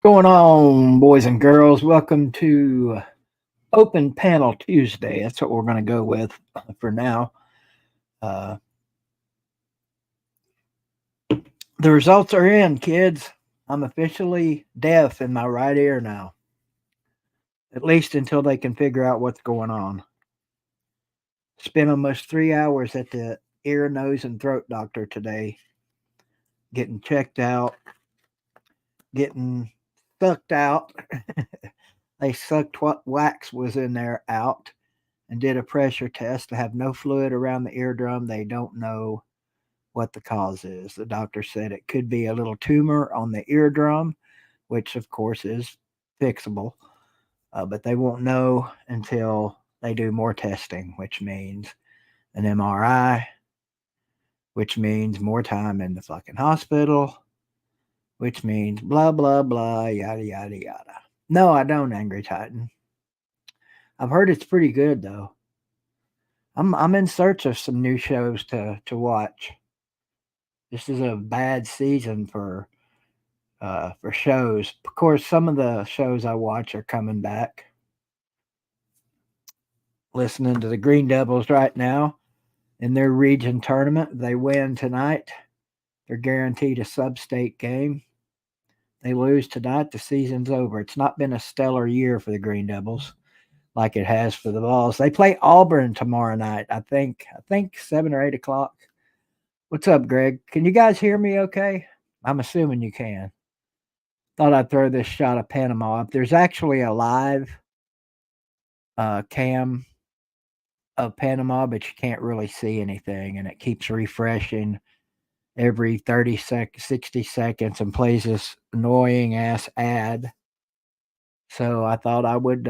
Going on, boys and girls? Welcome to Open Panel Tuesday. That's what we're going to go with for now. Uh, the results are in, kids. I'm officially deaf in my right ear now, at least until they can figure out what's going on. Spent almost 3 hours at the ear, nose, and throat doctor today, getting checked out, getting sucked out. They sucked what wax was in there out and did a pressure test to have no fluid around the eardrum. They don't know what the cause is. The doctor said it could be a little tumor on the eardrum, which of course is fixable, but they won't know until they do more testing, which means an MRI, which means more time in the fucking hospital, which means blah, blah, blah, yada, yada, yada. No, I don't, Angry Titan. I've heard it's pretty good, though. I'm in search of some new shows to watch. This is a bad season for shows. Of course, some of the shows I watch are coming back. Listening to the Green Devils right now in their region tournament. They win tonight. They're guaranteed a sub-state game. They lose tonight, the season's over. It's not been a stellar year for the Green Devils like it has for the Vols. They play Auburn tomorrow night. I think 7 or 8 o'clock. What's up, Greg? Can you guys hear me okay? I'm assuming you can. Thought I'd throw this shot of Panama up. There's actually a live cam of Panama, but you can't really see anything, and it keeps refreshing every 60 seconds and plays this annoying ass ad. So I thought I would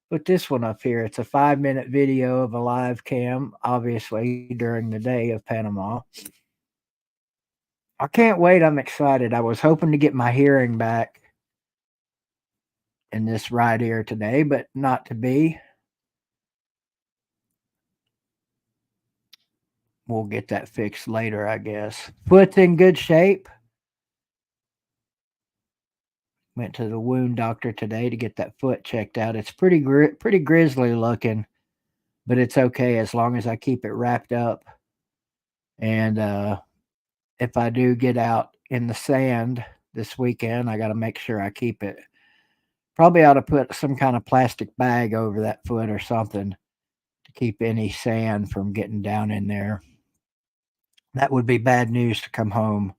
put this one up here. It's a 5-minute video of a live cam, obviously during the day of Panama. I can't wait. I'm excited. I was hoping to get my hearing back in this right ear today, but not to be. We'll get that fixed later, I guess. Foot's in good shape. Went to the wound doctor today to get that foot checked out. It's pretty grisly looking, but it's okay as long as I keep it wrapped up. And if I do get out in the sand this weekend, I got to make sure I keep it. Probably ought to put some kind of plastic bag over that foot or something to keep any sand from getting down in there. That would be bad news to come home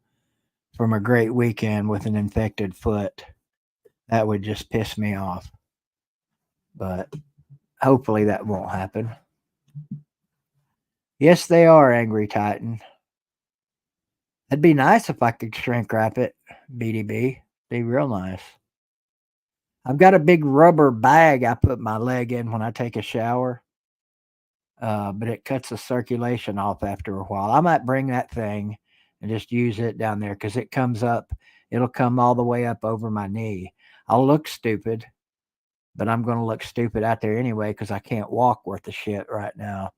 from a great weekend with an infected foot. That would just piss me off. But hopefully that won't happen. Yes, they are, Angry Titan. That'd be nice if I could shrink wrap it, BDB. Be real nice. I've got a big rubber bag I put my leg in when I take a shower, but it cuts the circulation off after a while. I might bring that thing and just use it down there because it comes up. It'll come all the way up over my knee. I'll look stupid, but I'm going to look stupid out there anyway because I can't walk worth a shit right now.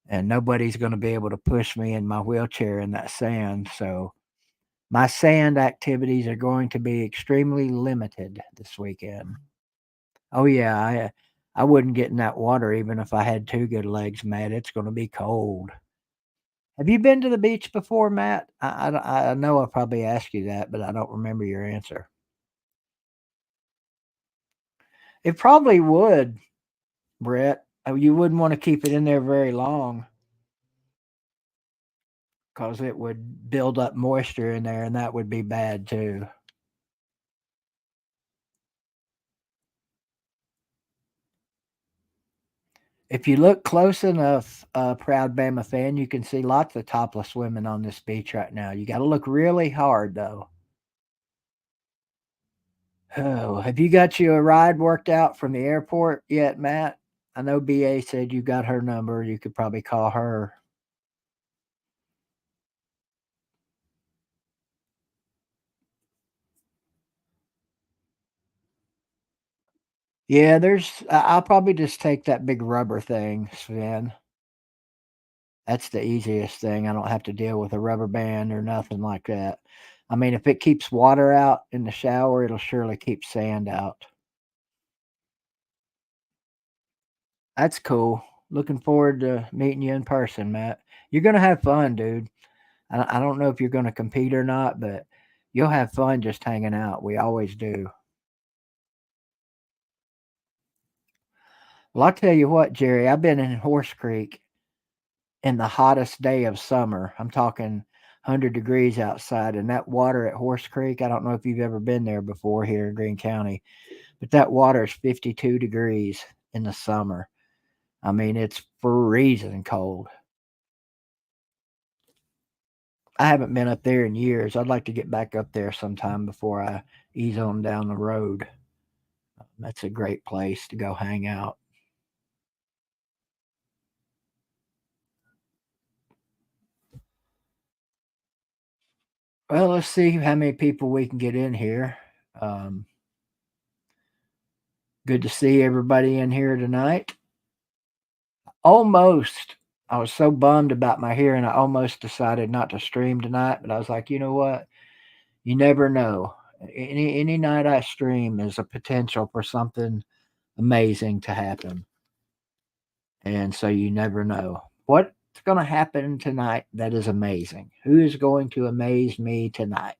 And nobody's going to be able to push me in my wheelchair in that sand. So my sand activities are going to be extremely limited this weekend. Oh, yeah, I wouldn't get in that water even if I had two good legs, Matt. It's going to be cold. Have you been to the beach before, Matt? I know I probably asked you that, but I don't remember your answer. It probably would, Brett. You wouldn't want to keep it in there very long because it would build up moisture in there, and that would be bad too. If you look close enough, proud Bama fan, you can see lots of topless women on this beach right now. You got to look really hard, though. Oh, have you got you a ride worked out from the airport yet, Matt? I know BA said you got her number. You could probably call her. Yeah, I'll probably just take that big rubber thing, Sven. That's the easiest thing. I don't have to deal with a rubber band or nothing like that. I mean, if it keeps water out in the shower, it'll surely keep sand out. That's cool. Looking forward to meeting you in person, Matt. You're gonna have fun, dude. I don't know if you're gonna compete or not, but you'll have fun just hanging out. We always do. Well, I'll tell you what, Jerry, I've been in Horse Creek in the hottest day of summer. I'm talking 100 degrees outside, and that water at Horse Creek, I don't know if you've ever been there before here in Greene County, but that water is 52 degrees in the summer. I mean, it's freezing cold. I haven't been up there in years. I'd like to get back up there sometime before I ease on down the road. That's a great place to go hang out. Well, let's see how many people we can get in here. Um, Good to see everybody in here tonight. Almost. I was so bummed about my hearing. I almost decided not to stream tonight, but I was like, you know what? You never know. Any night I stream is a potential for something amazing to happen. And so you never know. What's going to happen tonight that is amazing? Who is going to amaze me tonight?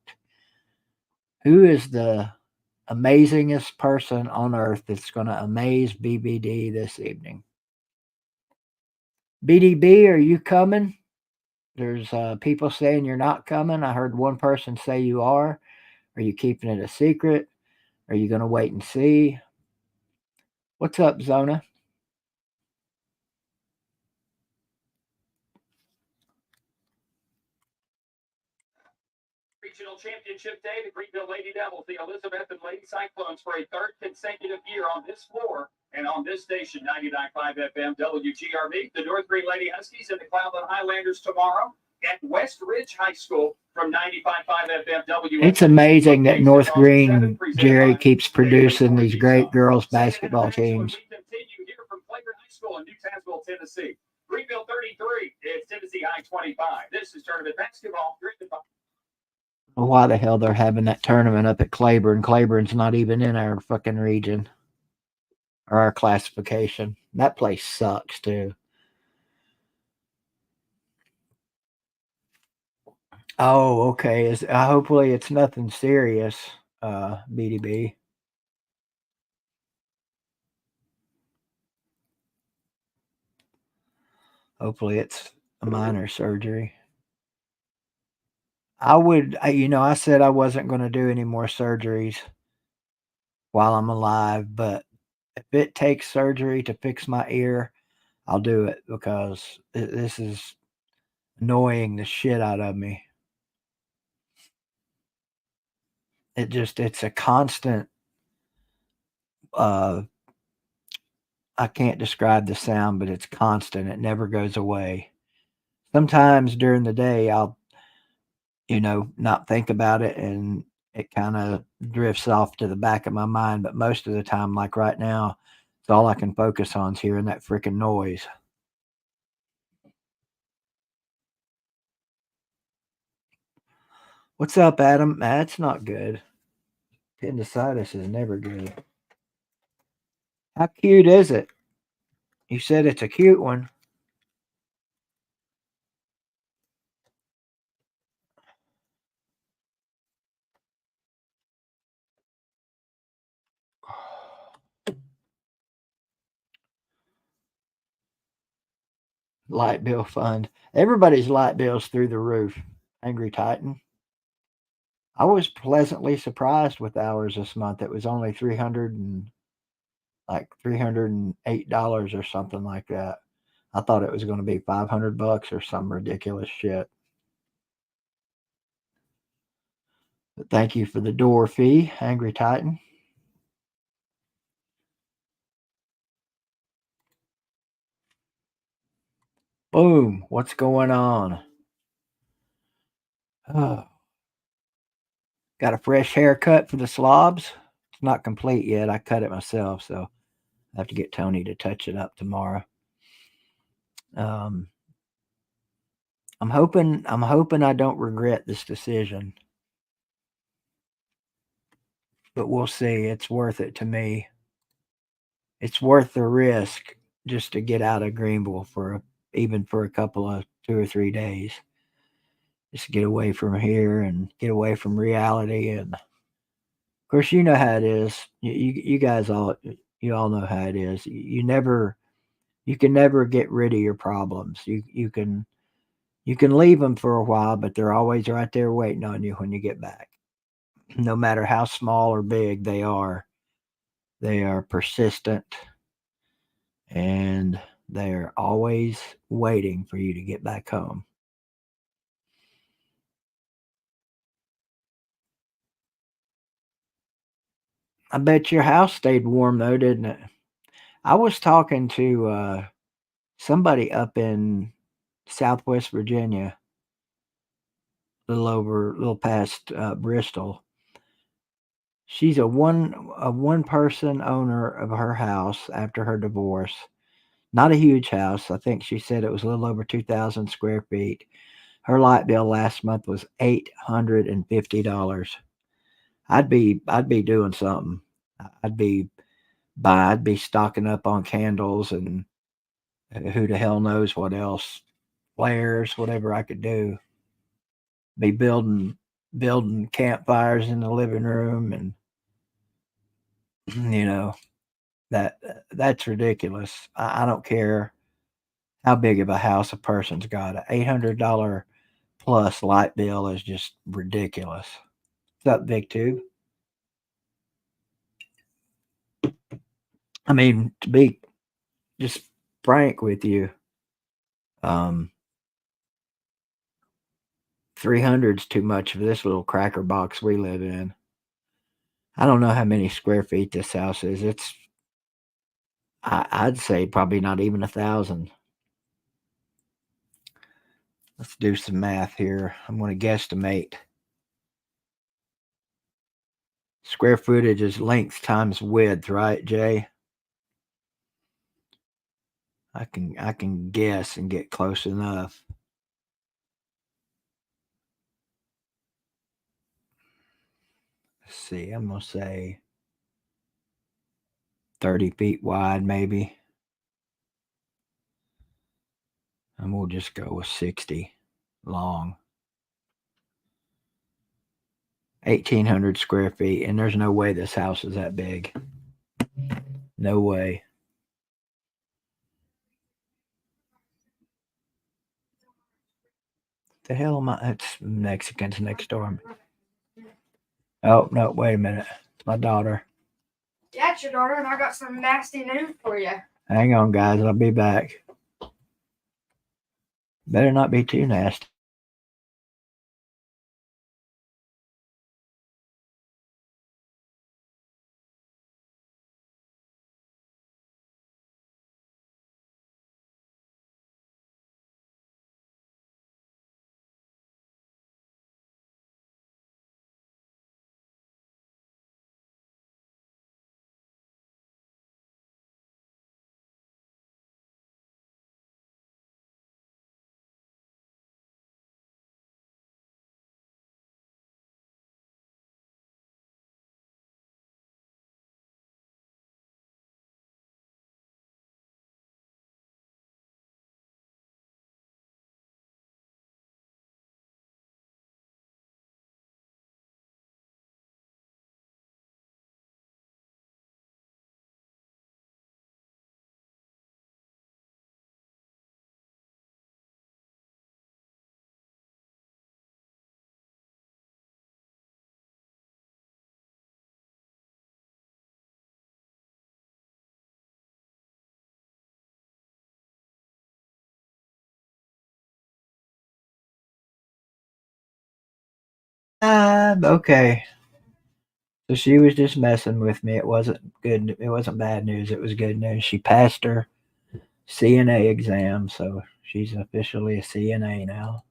Who is the amazingest person on earth that's going to amaze BBD this evening? BDB, are you coming? There's people saying you're not coming. I heard one person say you are. Are you keeping it a secret? Are you going to wait and see? What's up, Zona? Regional Championship Day, the Greenville Lady Devils, the Elizabeth and Lady Cyclones for a third consecutive year on this floor and on this station, 99.5 FM WGRV. The North Green Lady Huskies and the Cloudland Highlanders tomorrow at West Ridge High School from 95.5 FM WGRV. It's amazing that North Green, Jerry, keeps producing these great girls basketball teams. We continue here from Claiborne High School in New Tazewell, Tennessee. Greenville 33, it's Tennessee High 25. This is tournament basketball driven by Why the hell they're having that tournament up at Claiborne? Claiborne's not even in our fucking region or our classification. That place sucks too. Oh, okay. Is hopefully it's nothing serious, BDB. Hopefully it's a minor surgery. I said I wasn't going to do any more surgeries while I'm alive, but if it takes surgery to fix my ear, I'll do it because this is annoying the shit out of me. It's a constant, uh, I can't describe the sound, but it's constant. It never goes away. Sometimes during the day, I'll, not think about it and it kind of drifts off to the back of my mind. But most of the time, like right now, it's all I can focus on is hearing that freaking noise. What's up, Adam? That's not good. Appendicitis is never good. How cute is it? You said it's a cute one. Light bill fund. Everybody's light bill's through the roof. Angry Titan. I was pleasantly surprised with ours this month. It was only $308 or something like that. I thought it was going to be $500 or some ridiculous shit. But thank you for the door fee, Angry Titan. Boom. What's going on? Oh. Got a fresh haircut for the slobs. It's not complete yet. I cut it myself, so I have to get Tony to touch it up tomorrow. Um, I'm hoping I don't regret this decision. but we'll see. It's worth it to me. It's worth the risk just to get out of Greenville even for a couple of 2 or 3 days. Just get away from here and get away from reality. And of course, you know how it is. You guys all know how it is. You can never get rid of your problems. You can leave them for a while, but they're always right there waiting on you when you get back. No matter how small or big they are persistent and they're always waiting for you to get back home. I bet your house stayed warm though, didn't it? I was talking to somebody up in Southwest Virginia, a little past Bristol. She's a one person owner of her house after her divorce. Not a huge house. I think she said it was a little over 2,000 square feet. Her light bill last month was $850. I'd be doing something. I'd be I'd be stocking up on candles and who the hell knows what else, flares, whatever I could do. Be building campfires in the living room, and you know that that's ridiculous. I don't care how big of a house a person's got. An $800 plus light bill is just ridiculous. What's up, Big Tube? I mean, to be just frank with you, um, 300's too much for this little cracker box we live in. I don't know how many square feet this house is. I'd say probably not even 1,000. Let's do some math here. I'm going to guesstimate. Square footage is length times width, right, Jay? I can guess and get close enough. Let's see. I'm gonna say 30 feet wide, maybe, and we'll just go with 60 long. 1,800 square feet, and there's no way this house is that big. No way. The hell am I? It's Mexicans next door. Oh no! Wait a minute. It's my daughter. Yeah, it's your daughter, and I got some nasty news for you. Hang on, guys. I'll be back. Better not be too nasty. Okay. So she was just messing with me. It wasn't good. It wasn't bad news. It was good news. She passed her CNA exam, so she's officially a CNA now.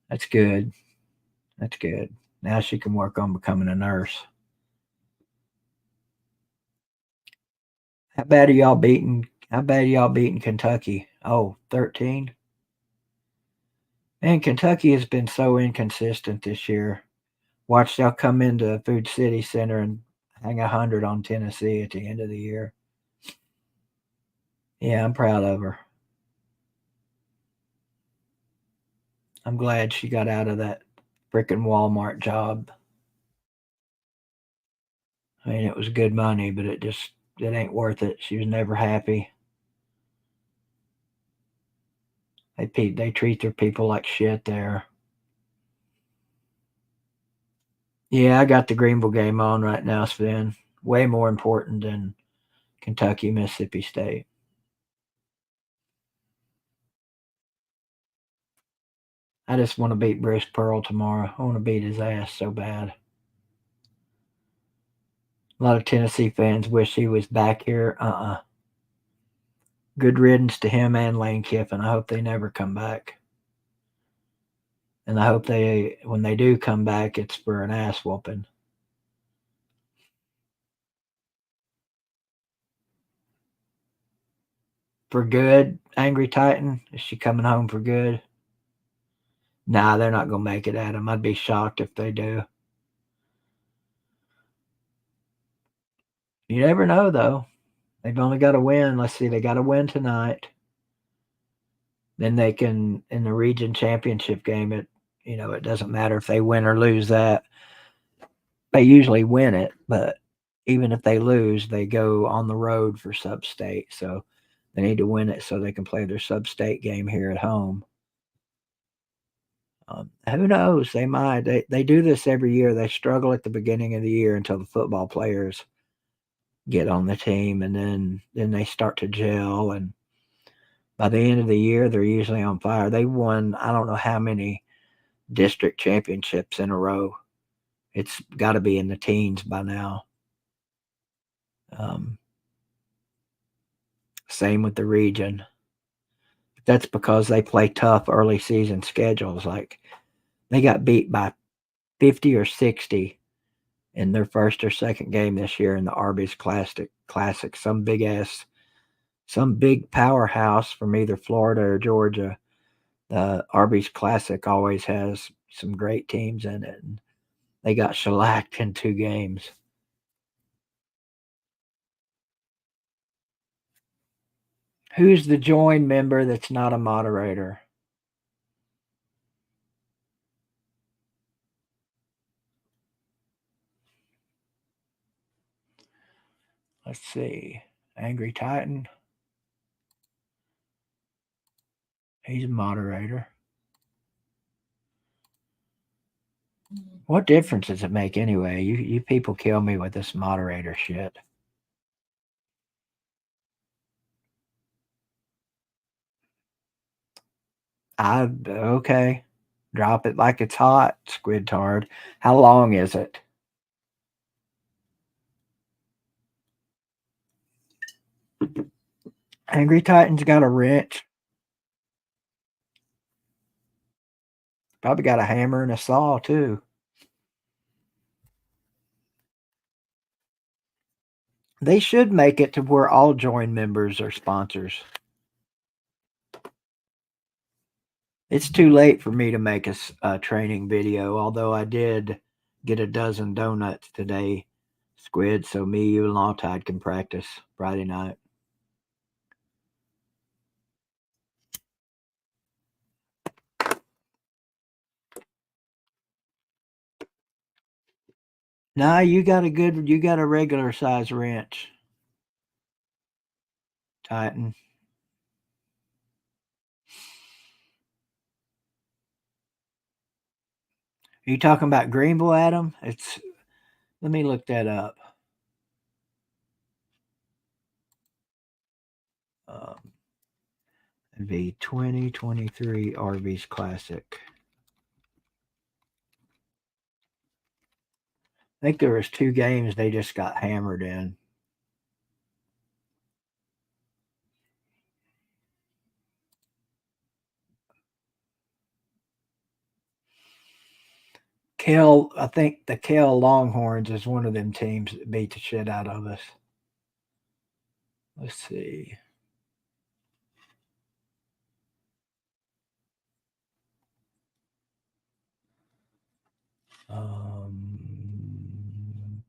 That's good. That's good. Now she can work on becoming a nurse. How bad are y'all beating? How bad are y'all beating Kentucky? Oh, 13. Man, Kentucky has been so inconsistent this year. Watch, they'll come into Food City Center and hang 100 on Tennessee at the end of the year. Yeah, I'm proud of her. I'm glad she got out of that frickin' Walmart job. I mean, it was good money, but it ain't worth it. She was never happy. They treat their people like shit there. Yeah, I got the Greenville game on right now, Sven. Way more important than Kentucky, Mississippi State. I just want to beat Bruce Pearl tomorrow. I want to beat his ass so bad. A lot of Tennessee fans wish he was back here. Good riddance to him and Lane Kiffin. I hope they never come back. And I hope when they do come back, it's for an ass whooping. For good, Angry Titan? Is she coming home for good? Nah, they're not going to make it at him. I'd be shocked if they do. You never know, though. They've only got to win. Let's see, they got to win tonight. Then they can, in the region championship game, it doesn't matter if they win or lose that. They usually win it, but even if they lose, they go on the road for sub-state. So they need to win it so they can play their sub-state game here at home. Who knows? They might. They do this every year. They struggle at the beginning of the year until the football players get on the team, and then they start to gel. And by the end of the year, they're usually on fire. They won I don't know how many district championships in a row. It's got to be in the teens by now. Same with the region. That's because they play tough early season schedules. Like they got beat by 50 or 60 in their first or second game this year in the Arby's Classic. Some big powerhouse from either Florida or Georgia. The Arby's Classic always has some great teams in it. And they got shellacked in 2 games. Who's the join member that's not a moderator? Let's see. Angry Titan. He's a moderator. What difference does it make anyway? You people kill me with this moderator shit. Okay. Drop it like it's hot, Squidtard. How long is it? Angry Titan's got a wrench. Probably got a hammer and a saw too. They should make it to where all join members are sponsors. It's too late for me to make a training video, although I did get a dozen donuts today, Squid, so me, you, and Lawtide can practice Friday night. Nah, you got a regular size wrench, Titan. Are you talking about Greenville, Adam? Let me look that up. The 2023 Arby's Classic. I think there was 2 games they just got hammered in. I think the Kell Longhorns is one of them teams that beat the shit out of us. Let's see.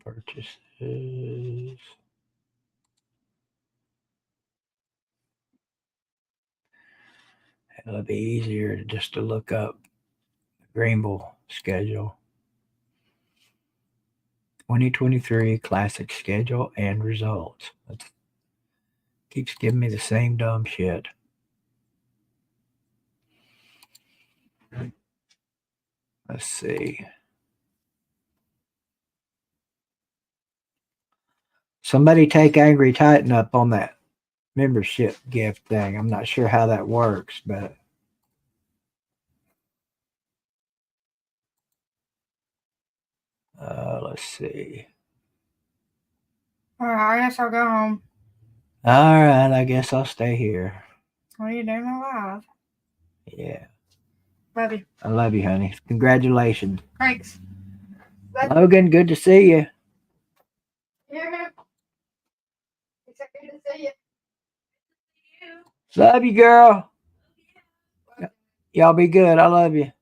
Purchases. It'll be easier just to look up Greenville schedule. 2023 Classic schedule and results. It keeps giving me the same dumb shit. Let's see. Somebody take Angry Titan up on that membership gift thing. I'm not sure how that works, but let's see. All right, I guess I'll go home. All right, I guess I'll stay here. What are you doing alive? Yeah. Love you. I love you, honey. Congratulations. Thanks. Logan, good to see you. Yeah. It's good to see you. Love you, girl. Y'all be good. I love you.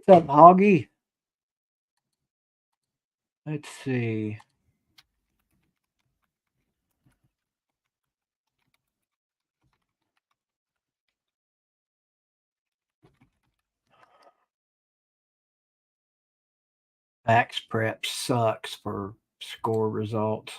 What's up, Hoggy? Let's see. Max Prep sucks for score results.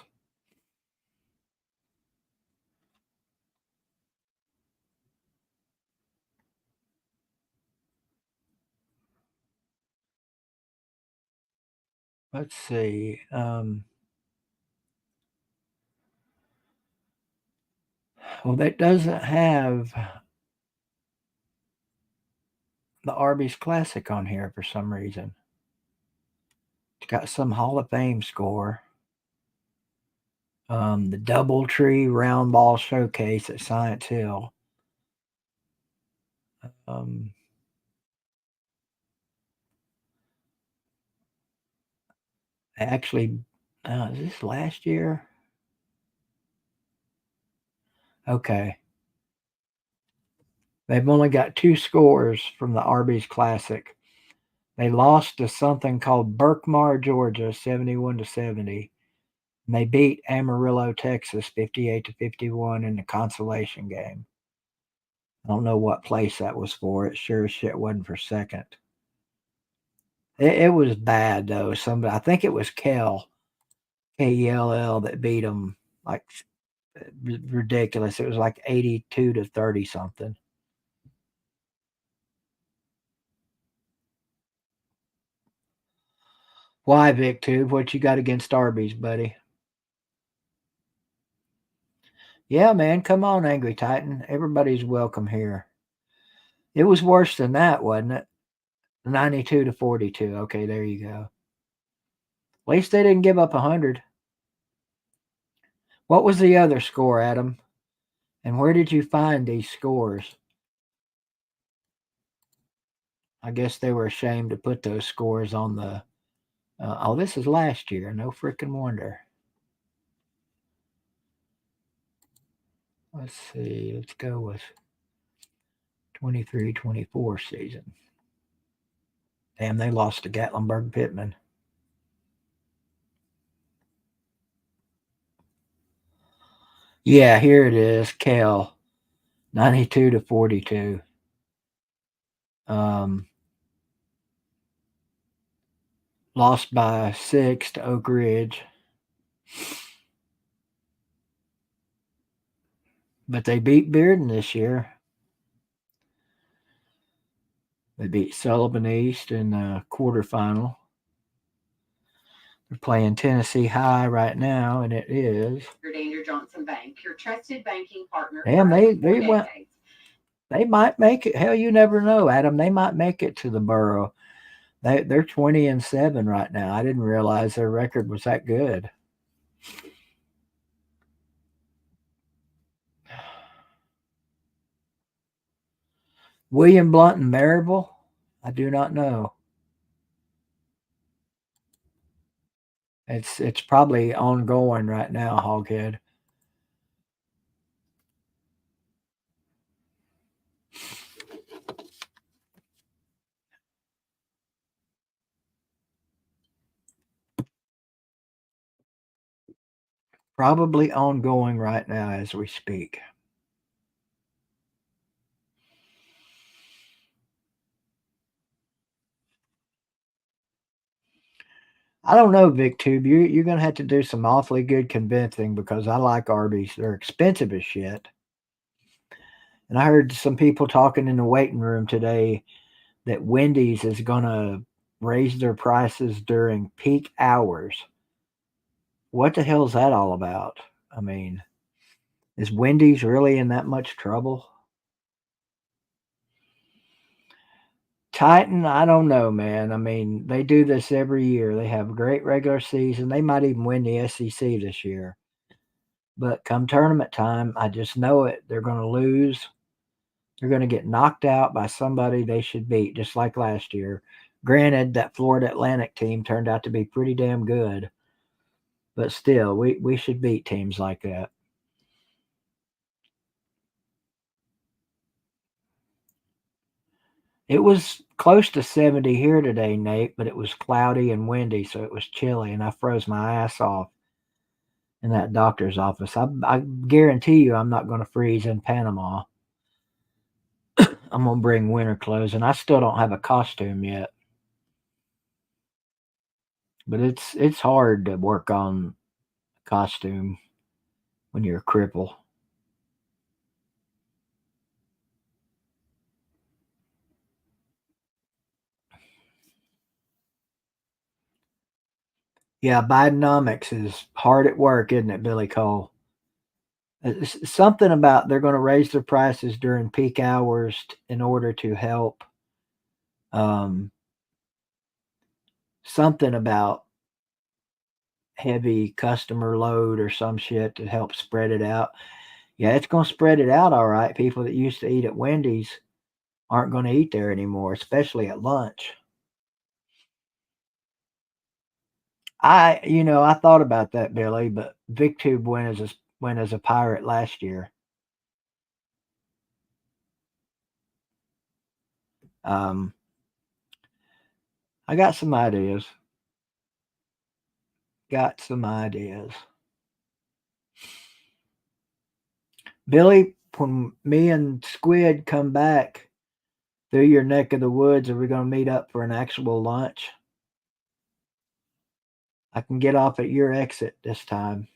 Let's see. Well, that doesn't have the Arby's Classic on here for some reason. It's got some Hall of Fame score. The Doubletree Round Ball Showcase at Science Hill. Actually, is this last year? Okay. They've only got 2 scores from the Arby's Classic. They lost to something called Berkmar, Georgia, 71-70. And they beat Amarillo, Texas, 58-51 in the consolation game. I don't know what place that was for. It sure as shit wasn't for second. It was bad though. I think it was Kell, Kell, that beat them like ridiculous. It was like 82-30 something. Why, VicTube? What you got against Arby's, buddy? Yeah, man, come on, Angry Titan. Everybody's welcome here. It was worse than that, wasn't it? 92-42. Okay, there you go. At least they didn't give up 100. What was the other score, Adam? And where did you find these scores? I guess they were ashamed to put those scores on the. Oh, this is last year. No freaking wonder. Let's see. Let's go with 23-24 season. Damn, they lost to Gatlinburg Pittman. Yeah, here it is. Kell, 92-42. Lost by 6 to Oak Ridge. But they beat Bearden this year. They beat Sullivan East in the quarterfinal. They're playing Tennessee High right now, and it is. Your Danger Johnson Bank, your trusted banking partner. Damn, they went. They might make it. Hell, you never know, Adam. They might make it to the Borough. They're 20-7 right now. I didn't realize their record was that good. William Blunt and Maryville? I do not know. It's probably ongoing right now, Hoghead. Probably ongoing right now as we speak. I don't know, VicTube. You're gonna have to do some awfully good convincing because I like Arby's. They're expensive as shit. And I heard some people talking in the waiting room today that Wendy's is gonna raise their prices during peak hours. What the hell is that all about? I mean, is Wendy's really in that much trouble? Titan, I don't know, man. I mean, they do this every year. They have a great regular season. They might even win the SEC this year. But come tournament time, I just know it. They're going to lose. They're going to get knocked out by somebody they should beat, just like last year. Granted, that Florida Atlantic team turned out to be pretty damn good. But still, we should beat teams like that. It was close to 70 here today, Nate, but it was cloudy and windy, so it was chilly, and I froze my ass off in that doctor's office. I guarantee you I'm not going to freeze in Panama. I'm going to bring winter clothes, and I still don't have a costume yet. But it's hard to work on costume when you're a cripple. Yeah, Bidenomics is hard at work, isn't it, Billy Cole? It's something about they're going to raise their prices during peak hours in order to help. Um, something about heavy customer load or some shit to help spread it out. Yeah, it's going to spread it out all right. People that used to eat at Wendy's aren't going to eat there anymore, especially at lunch. I thought about that, Billy, but VicTube went as a pirate last year. Um, I got some ideas. Got some ideas. Billy, when me and Squid come back through your neck of the woods, are we going to meet up for an actual lunch? I can get off at your exit this time.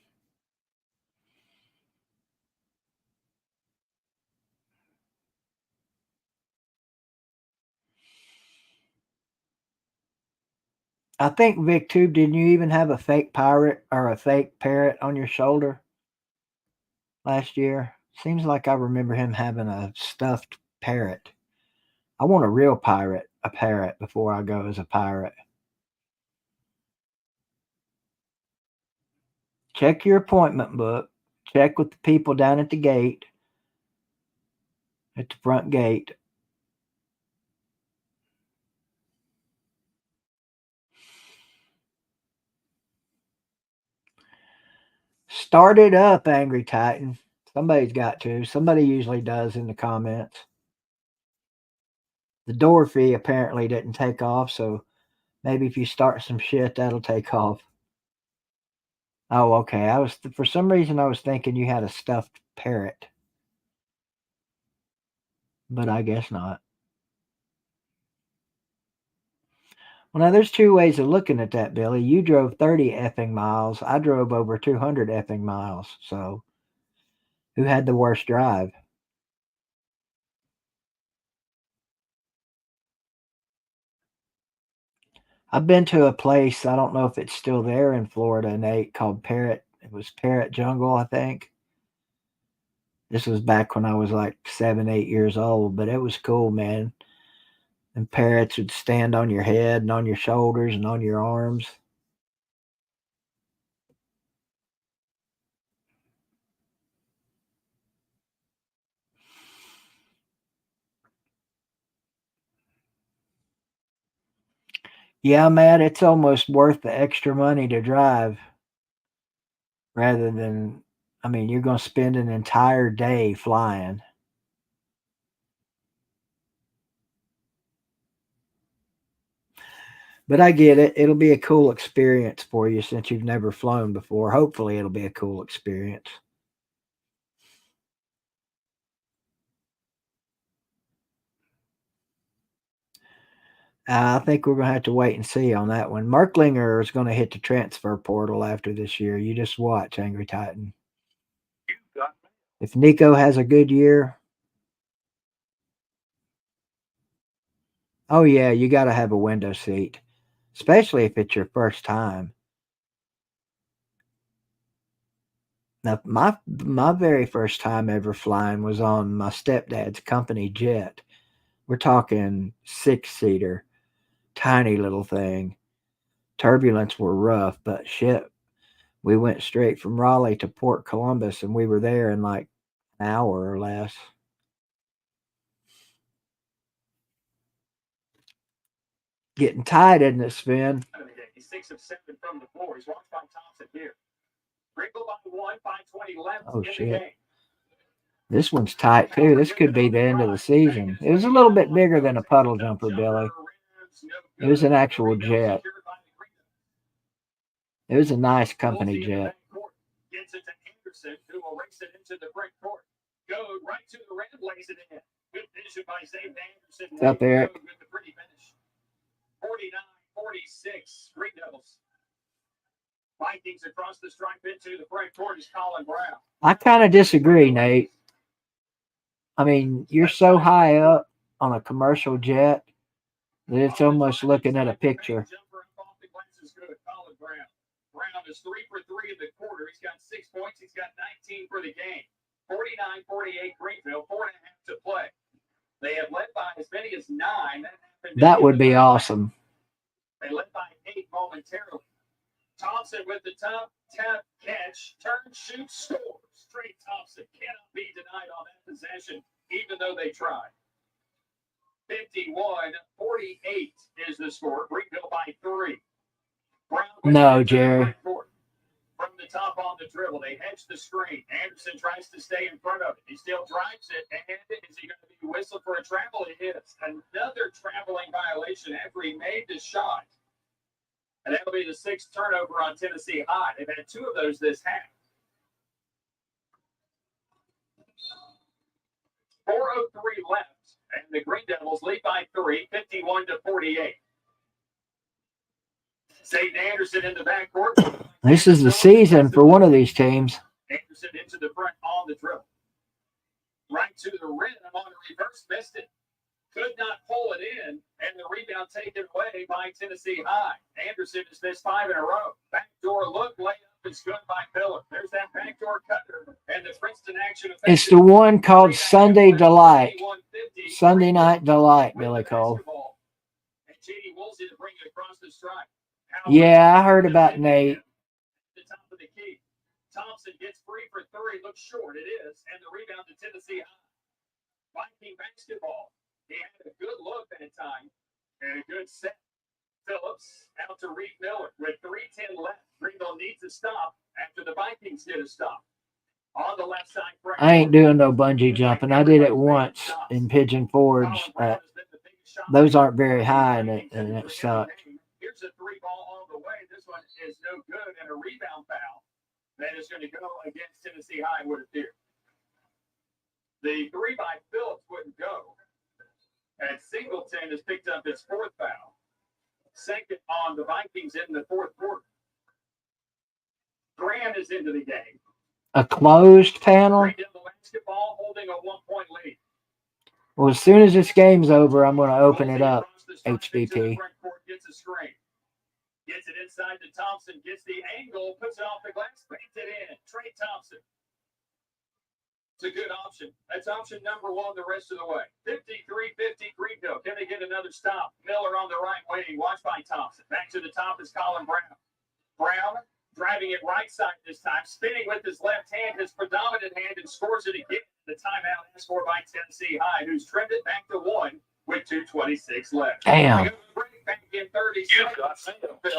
I think VicTube, didn't you even have a fake pirate or a fake parrot on your shoulder last year? Seems like I remember him having a stuffed parrot. I want a real parrot before I go as a pirate. Check your appointment book. Check with the people down at the gate, at the front gate. Start it up, Angry Titan. Somebody's got to. Somebody usually does in the comments. The door fee apparently didn't take off, so maybe if you start some shit, that'll take off. Oh, okay. For some reason I was thinking you had a stuffed parrot, but I guess not. Well, now there's two ways of looking at that, Billy. You drove 30 effing miles. I drove over 200 effing miles. So, who had the worst drive? I've been to a place, I don't know if it's still there in Florida, Nate, called Parrot. It was Parrot Jungle, I think. This was back when I was like 7, 8 years old, but it was cool, man. And parrots would stand on your head and on your shoulders and on your arms. Yeah, man, it's almost worth the extra money to drive rather than, I mean, you're going to spend an entire day flying. But I get it. It'll be a cool experience for you since you've never flown before. Hopefully, it'll be a cool experience. I think we're going to have to wait and see on that one. Merklinger is going to hit the transfer portal after this year. You just watch, Angry Titan. If Nico has a good year, oh yeah, you got to have a window seat, especially if it's your first time. Now, my very first time ever flying was on my stepdad's company jet. We're talking 6-seater, tiny little thing. Turbulence were rough, but shit, we went straight from Raleigh to Port Columbus, and we were there in like an hour or less. Getting tight, isn't it, Sven? 6 of 7 from the floor. He's watched by Thompson here. Greenville by 1, 5:20 left Oh in the shit. game. This one's tight too. This could be the end of the season. It was a little bit bigger than a puddle jumper, Billy. It was an actual jet. It was a nice company jet. Gets it to Anderson, who will race it into the front court. Go right to the red, lays it in. Good vision by Zane Anderson. What's up, Eric? With the pretty finish. 49-46, Green Devils. Vikings across the stripe into the front court is Colin Brown. I kind of disagree, Nate. I mean, you're so high up on a commercial jet that it's almost looking at a picture. Brown is 3 for 3 in the quarter. He's got 6 points. He's got 19 for the game. 49-48 Greenville, 4.5 to play. They have led by as many as 9. That would be awesome. They led by 8 momentarily. Thompson with the top tap catch, turn, shoot, scores. Trey Thompson cannot be denied on that possession, even though they tried. 51-48 is the score. Greenville by 3. No, Jerry. From the top on the dribble, they hedge the screen. Anderson tries to stay in front of it. He still drives it, and is he going to be whistled for a travel? It is another traveling violation after he made the shot. And that'll be the 6th turnover on Tennessee High. They've had 2 of those this half. 4:03 left, and the Green Devils lead by 3, 51-48. St. Anderson in the backcourt. This is the season for one of these teams. Anderson into the front on the dribble. Right to the rim on a reverse, missed it. Could not pull it in, and the rebound taken away by Tennessee High. Anderson has missed 5 in a row. Backdoor look, layup is good by Miller. There's that backdoor cutter, and the Princeton action. It's the one called Sunday Delight. Sunday Night Delight, Billy Cole. And J.D. Woolsey to bring it across the stripe. Yeah, I heard about Nate. The top of the key. Thompson gets free for 3. Looks short. It is. And the rebound to Tennessee High. Viking basketball. He had a good look at a time and a good set. Phillips out to Reed Miller with 3:10 left. Greenville needs to stop after the Vikings did a stop. On the left side. I ain't doing no bungee jumping. I did it once in Pigeon Forge. Those aren't very high, and it sucked. Here's a 3-ball all the way. This one is no good, and a rebound foul that is going to go against Tennessee High, would appear. The 3 by Phillips wouldn't go. And Singleton has picked up his 4th foul. 2nd on the Vikings in the 4th quarter. Graham is into the game. A closed panel? Basketball holding a 1-point lead. Well, as soon as this game's over, I'm going to open it up, HVP. Gets a screen. Gets it inside to Thompson. Gets the angle. Puts it off the glass. Banks it in. Trey Thompson. It's a good option. That's option number 1 the rest of the way. 53-50 Greenville. Can they get another stop? Miller on the right wing. Watched by Thompson. Back to the top is Colin Brown. Brown driving it right side this time. Spinning with his left hand, his predominant hand, and scores it again. The timeout is scored by Tennessee High, who's trimmed it back to 1 with 2:26 left. Damn. Back in 30 seconds.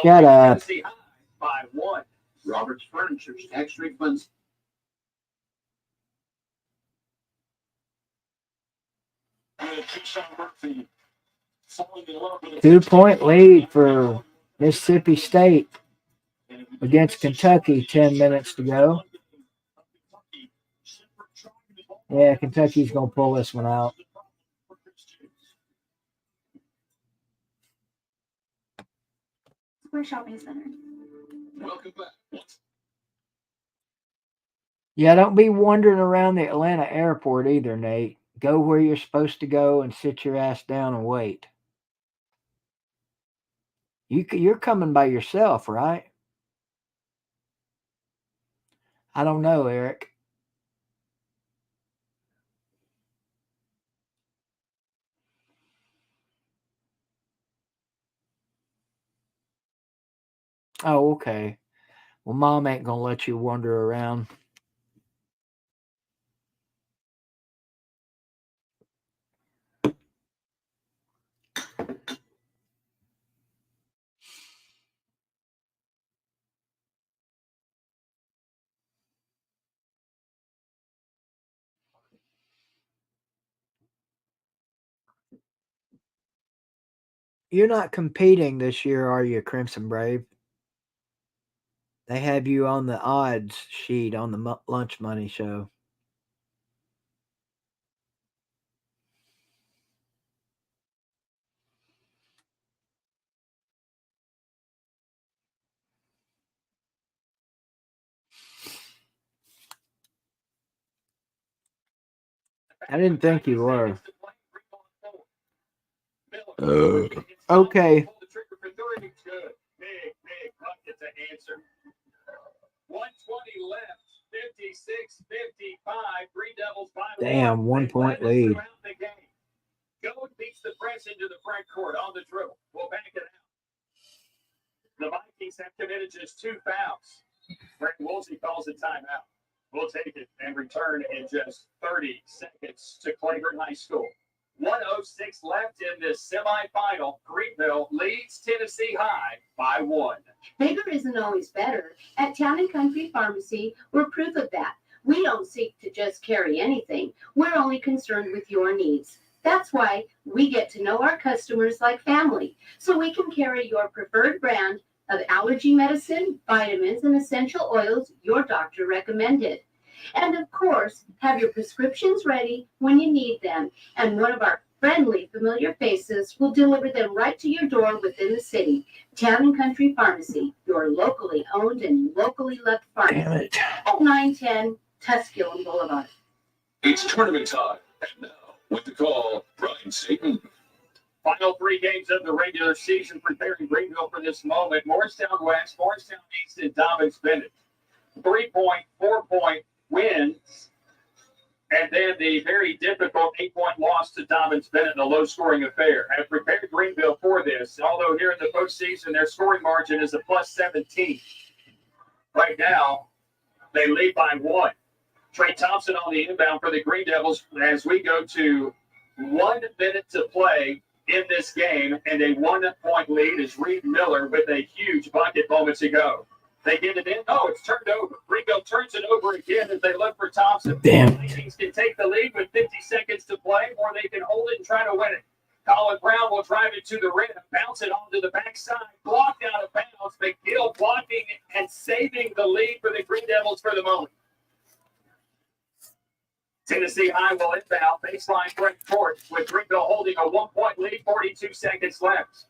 Shut up. Tennessee High by 1. Robert's Furniture's tax refunds. Two-point lead for Mississippi State against Kentucky, 10 minutes to go. Yeah, Kentucky's going to pull this one out. Square Shopping Center. Welcome back. Yeah, don't be wandering around the Atlanta airport either, Nate. Go where you're supposed to go and sit your ass down and wait. You're coming by yourself, right? I don't know, Eric. Oh, okay. Well, Mom ain't going to let you wander around. You're not competing this year, are you, Crimson Brave? They have you on the odds sheet on the lunch money show. I didn't think you were. Okay. 120 left, 56-55. Green Devils by Damn, 1 point lead. Goad beats the press into the front court on the dribble. We'll back it out. The Vikings have committed just 2 fouls. Brent Woolsey calls a timeout. We'll take it and return in just 30 seconds to Claiborne High School. 1:06 left in this semifinal. Greenville leads Tennessee High by 1. Bigger isn't always better. At Town and Country Pharmacy, we're proof of that. We don't seek to just carry anything. We're only concerned with your needs. That's why we get to know our customers like family, so we can carry your preferred brand of allergy medicine, vitamins, and essential oils your doctor recommended. And of course, have your prescriptions ready when you need them, and one of our friendly, familiar faces will deliver them right to your door within the city. Town and Country Pharmacy, your locally owned and locally loved pharmacy. Damn it. At 910 Tusculum Boulevard. It's tournament time. And now, with the call, Brian Satan. Final 3 games of the regular season preparing Greenville for this moment. Morristown West, Morristown East, and Dobbins Bennett. 3-point, 4-point wins. And then the very difficult 8-point loss to Dobbins Bennett in a low-scoring affair have prepared Greenville for this. Although here in the postseason, their scoring margin is a plus 17. Right now, they lead by 1. Trey Thompson on the inbound for the Green Devils as we go to 1 minute to play in this game, and a 1-point lead is Reed Miller with a huge bucket moments ago. They get it in. Oh, it's turned over. Greenville turns it over again as they look for Thompson. Damn. The Vikings can take the lead with 50 seconds to play, or they can hold it and try to win it. Colin Brown will drive it to the rim, bounce it onto the backside, blocked out of bounds. McGill blocking and saving the lead for the Green Devils for the moment. Tennessee High will inbound baseline front court with Greenville holding a 1-point lead, 42 seconds left.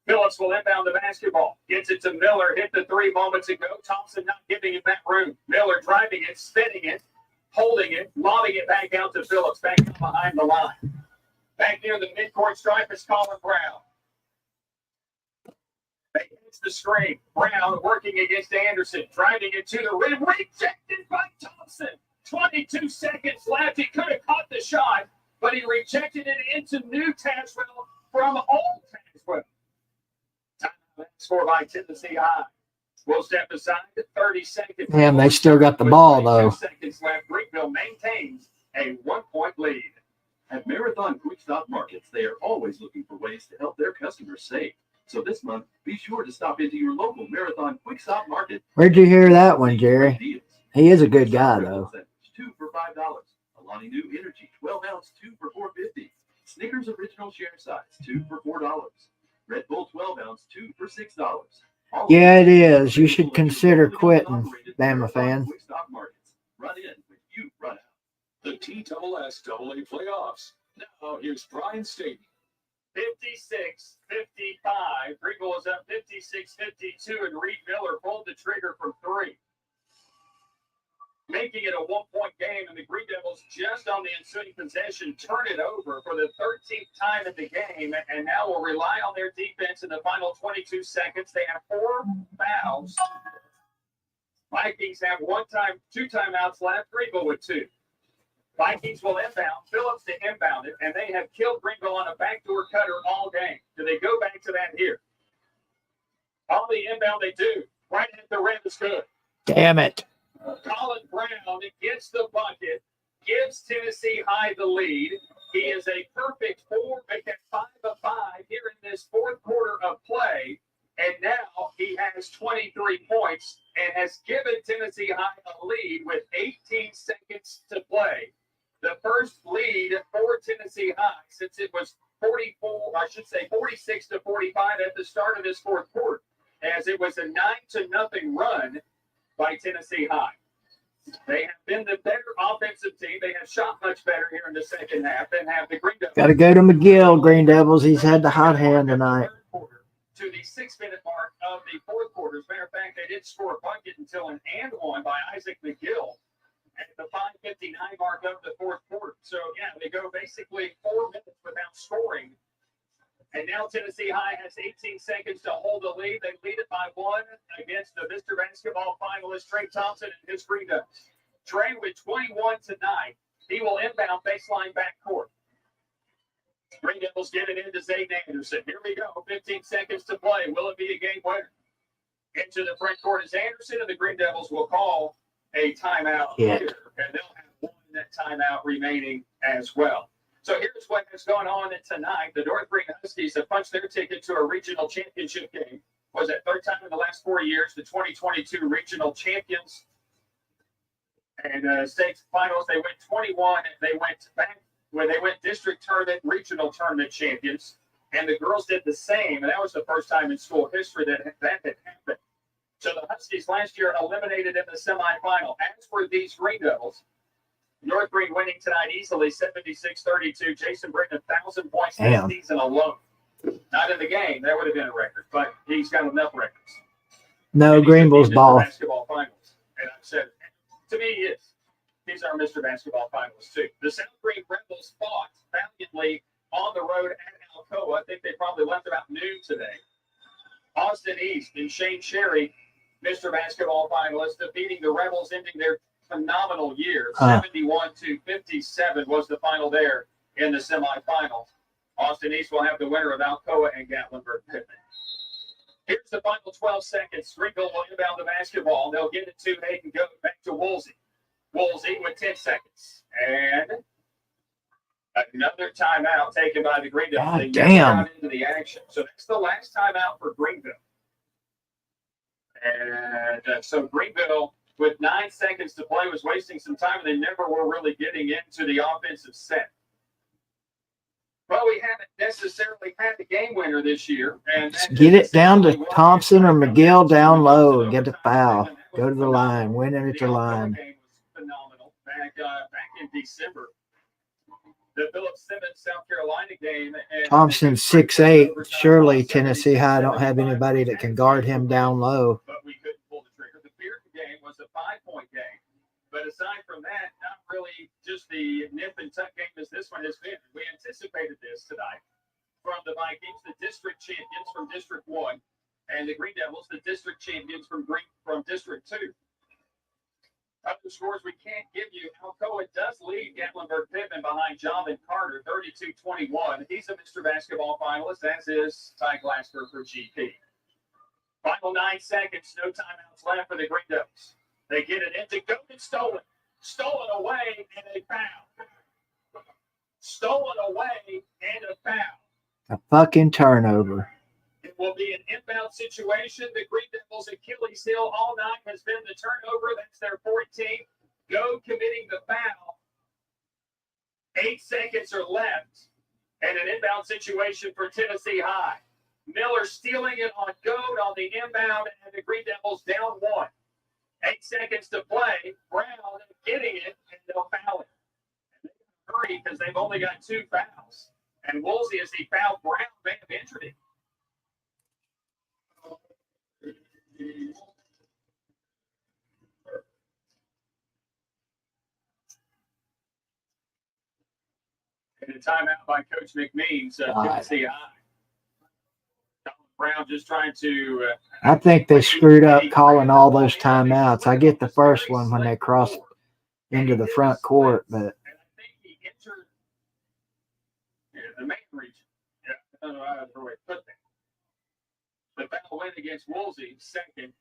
Phillips will inbound the basketball. Gets it to Miller. Hit the 3 moments ago. Thompson not giving him that room. Miller driving it, spinning it, holding it, lobbing it back out to Phillips, back up behind the line. Back near the midcourt stripe is Colin Brown. They hits the screen. Brown working against Anderson, driving it to the rim. Rejected by Thompson. 22 seconds left. He could have caught the shot, but he rejected it into New Tazewell from Old Tazewell. Time score by Tennessee High. We'll step aside to 30 seconds. Damn, they still got the ball, though. 2 seconds left. Greenville maintains a 1-point lead. At Marathon Quick Stop Markets, they are always looking for ways to help their customers save. So this month, be sure to stop into your local Marathon Quick Stop Market. Where'd you hear that one, Jerry? He is a good guy, though. 2 for $5. Alani New Energy 12 ounce 2 for $4.50. Snickers Original Share Size 2 for $4. Red Bull 12 ounce, 2 for $6. All Yeah, it available is. You should at consider locally quitting, operated Bama Marathon fan. Quick Stop Markets. Run in when you run out. The TSSAA playoffs. Now here's Brian State. 56-55. Greenville is up 56-52, and Reed Miller pulled the trigger from 3. Making it a 1-point game, and the Green Devils just on the ensuing possession turn it over for the 13th time in the game, and now will rely on their defense in the final 22 seconds. They have 4 fouls. Vikings have 2 timeouts left. Greenville with 2. Vikings will inbound. Phillips to inbound it, and they have killed Greenville on a backdoor cutter all game. Do they go back to that here? On the inbound, they do. Right at the rim is good. Damn it. Colin Brown gets the bucket, gives Tennessee High the lead. He is a perfect 5 of 5 here in this fourth quarter of play. And now he has 23 points and has given Tennessee High a lead with 18 seconds to play. The first lead for Tennessee High since it was 46 to 45 at the start of this fourth quarter, as it was a 9-0 run by Tennessee High. They have been the better offensive team. They have shot much better here in the second half than have the Green Devils. Got to go to McGill, Green Devils. He's had the hot hand tonight. To the 6-minute mark of the fourth quarter. As a matter of fact, they didn't score a bucket until an and one by Isaac McGill at the 5:59 mark of the fourth quarter. So, yeah, they go basically 4 minutes without scoring. And now Tennessee High has 18 seconds to hold the lead. They lead it by 1 against the Mr. Basketball finalist Trey Thompson and his Green Devils. Trey with 21 tonight. He will inbound baseline backcourt. Green Devils get it into Zayden Anderson. Here we go. 15 seconds to play. Will it be a game winner? Into the front court is Anderson, and the Green Devils will call a timeout here. And they'll have 1 timeout remaining as well. So here's what has gone on tonight. The North Green Huskies have punched their ticket to a regional championship game. Was that third time in the last 4 years? The 2022 regional champions. And state finals, they went 21. They went back when they went district tournament, regional tournament champions. And the girls did the same. And that was the first time in school history that had happened. So the Huskies last year eliminated in the semifinal. As for these Green Devils, North Green winning tonight easily, 76-32. Jason Britton, 1,000 points this season alone. Not in the game. That would have been a record. But he's got enough records. No, Greenville's ball. Basketball finals. And I've said it. To me, he is. These are Mr. Basketball finalists, too. The South Green Rebels fought valiantly on the road at Alcoa. I think they probably left about noon today. Austin East and Shane Sherry, Mr. Basketball finalists, defeating the Rebels, ending their phenomenal year. 71-57 was the final there in the semifinals. Austin East will have the winner of Alcoa and Gatlinburg-Pittman. Here's the final 12 seconds. Greenville will inbound the basketball. They'll get it to Hayden, go back to Woolsey. Woolsey with 10 seconds. And another timeout taken by the Green Devils. They never got into the action. So that's the last timeout for Greenville. And so Greenville, with 9 seconds to play, was wasting some time, and they never were really getting into the offensive set. Well, we haven't necessarily had a game winner this year. And get it down to Thompson or McGill down low and get the foul. Go to the line. Win it at the line. Game was phenomenal back in December. The Phillips Simmons South Carolina game. Thompson's 6'8". Surely Tennessee High don't have anybody that can guard him down low. But we couldn't pull the trigger. The Bearden game was a 5-point game. But aside from that, not really just the nip and tuck game as this one has been. We anticipated this tonight from the Vikings, the district champions from District 1, and the Green Devils, the district champions from District 2. Other scores we can't give you. Alcoa does lead Gatlinburg-Pittman behind John and Carter, 32-21. He's a Mr. Basketball finalist, as is Ty Glasper for GP. Final 9 seconds, no timeouts left for the Green Devils. They get it into Goodman, stolen away, and a foul. Stolen away and a foul. A fucking turnover. It will be an inbound situation. The Green Devils' Achilles heel all night has been the turnover. That's their 14th. Go committing the foul. 8 seconds are left. And an inbound situation for Tennessee High. Miller stealing it on Goat on the inbound, and the Green Devils down 1. 8 seconds to play. Brown getting it, and they'll foul it. And they hurry because they've only got 2 fouls. And Woolsey, as he fouled Brown, may have injured him. And a timeout by Coach McMeans, Tennessee High. Brown just trying to. I think they screwed up calling all those timeouts. I get the first one when they crossed into the front court, but. And I think he entered the main region. Yeah, I don't know how to put that. The foul win against Woolsey, second.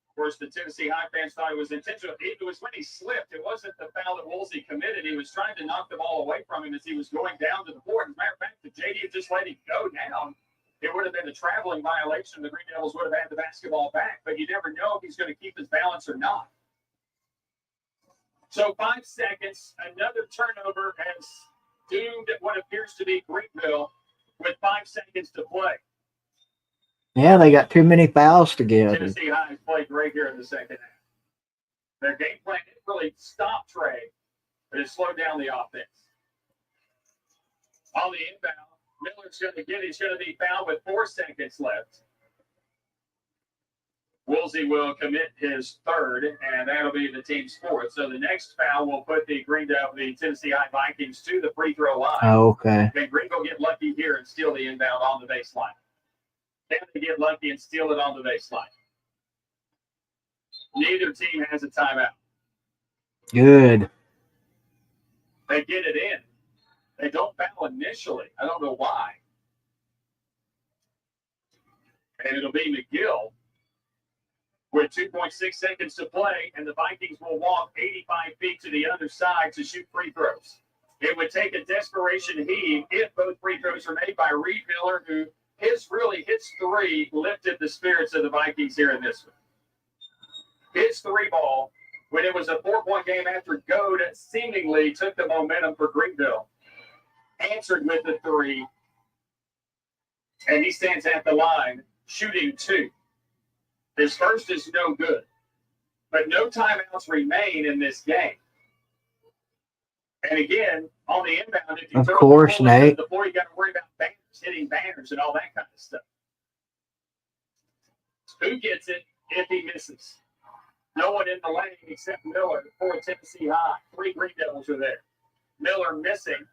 Of course, the Tennessee High fans thought it was intentional. It was when he slipped. It wasn't the foul that Woolsey committed. He was trying to knock the ball away from him as he was going down to the floor. As a matter of fact, if JD had just let him go down, it would have been a traveling violation. The Green Devils would have had the basketball back. But you never know if he's going to keep his balance or not. So 5 seconds. Another turnover has doomed what appears to be Greenville with 5 seconds to play. Yeah, they got too many fouls together. Tennessee High has played great here in the second half. Their game plan didn't really stop Trey, but it slowed down the offense. On the inbound, Miller's going to get it. He's going to be fouled with 4 seconds left. Woolsey will commit his third, and that'll be the team's fourth. So the next foul will put the Tennessee High Vikings to the free throw line. Oh, okay. Can Greenville get lucky here and steal the inbound on the baseline? Can they get lucky and steal it on the baseline? Neither team has a timeout. Good. They get it in. They don't foul initially. I don't know why. And it'll be McGill with 2.6 seconds to play, and the Vikings will walk 85 feet to the other side to shoot free throws. It would take a desperation heave if both free throws are made by Reed Miller, who his 3 lifted the spirits of the Vikings here in this one. His 3 ball, when it was a 4-point game after Goad seemingly took the momentum for Greenville, answered with the 3, and he stands at the line shooting 2. His first is no good, but no timeouts remain in this game. And again, on the inbound, if you of throw course, the ball Nate. the floor, you got to worry about banners, hitting banners, and all that kind of stuff. Who gets it if he misses? No one in the lane except Miller for Tennessee High. 3 Green Devils are there. Miller missing.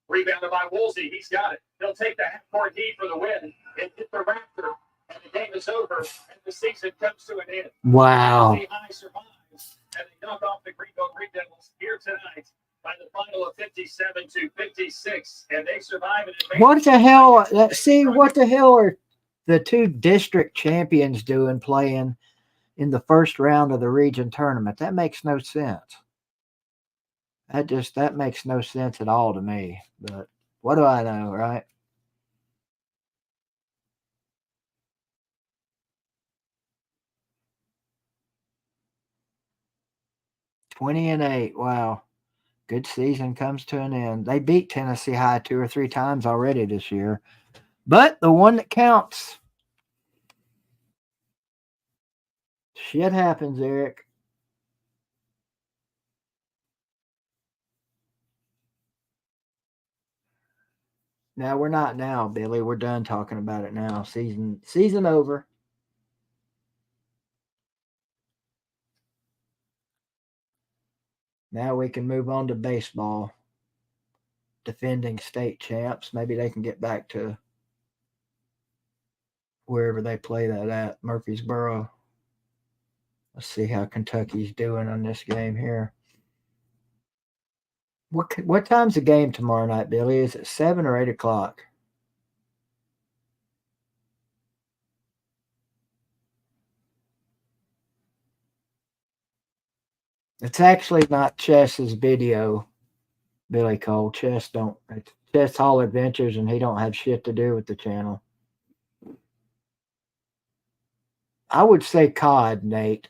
Rebounded by Woolsey. He's got it. He'll take the half-court heat for the win and hit the Raptor. And the game is over, and the season comes to an end. Wow. Tennessee High survives, and they knock off the Greenville Green Devils here tonight by the final of 57-56, and they survive. What the hell? See, what the hell are the 2 district champions doing playing in the first round of the region tournament? That makes no sense. That makes no sense at all to me. But what do I know, right? $20-8. Wow. Good season comes to an end. They beat Tennessee High 2 or 3 times already this year. But the one that counts. Shit happens, Eric. Now we're not now, Billy. We're done talking about it now. Season over. Now we can move on to baseball. Defending state champs. Maybe they can get back to wherever they play that at, Murfreesboro. Let's see how Kentucky's doing on this game here. What time's the game tomorrow night, Billy? Is it 7 or 8 o'clock? It's actually not Chess's video, Billy Cole. It's Chess Hall Adventures, and he don't have shit to do with the channel. I would say cod, Nate.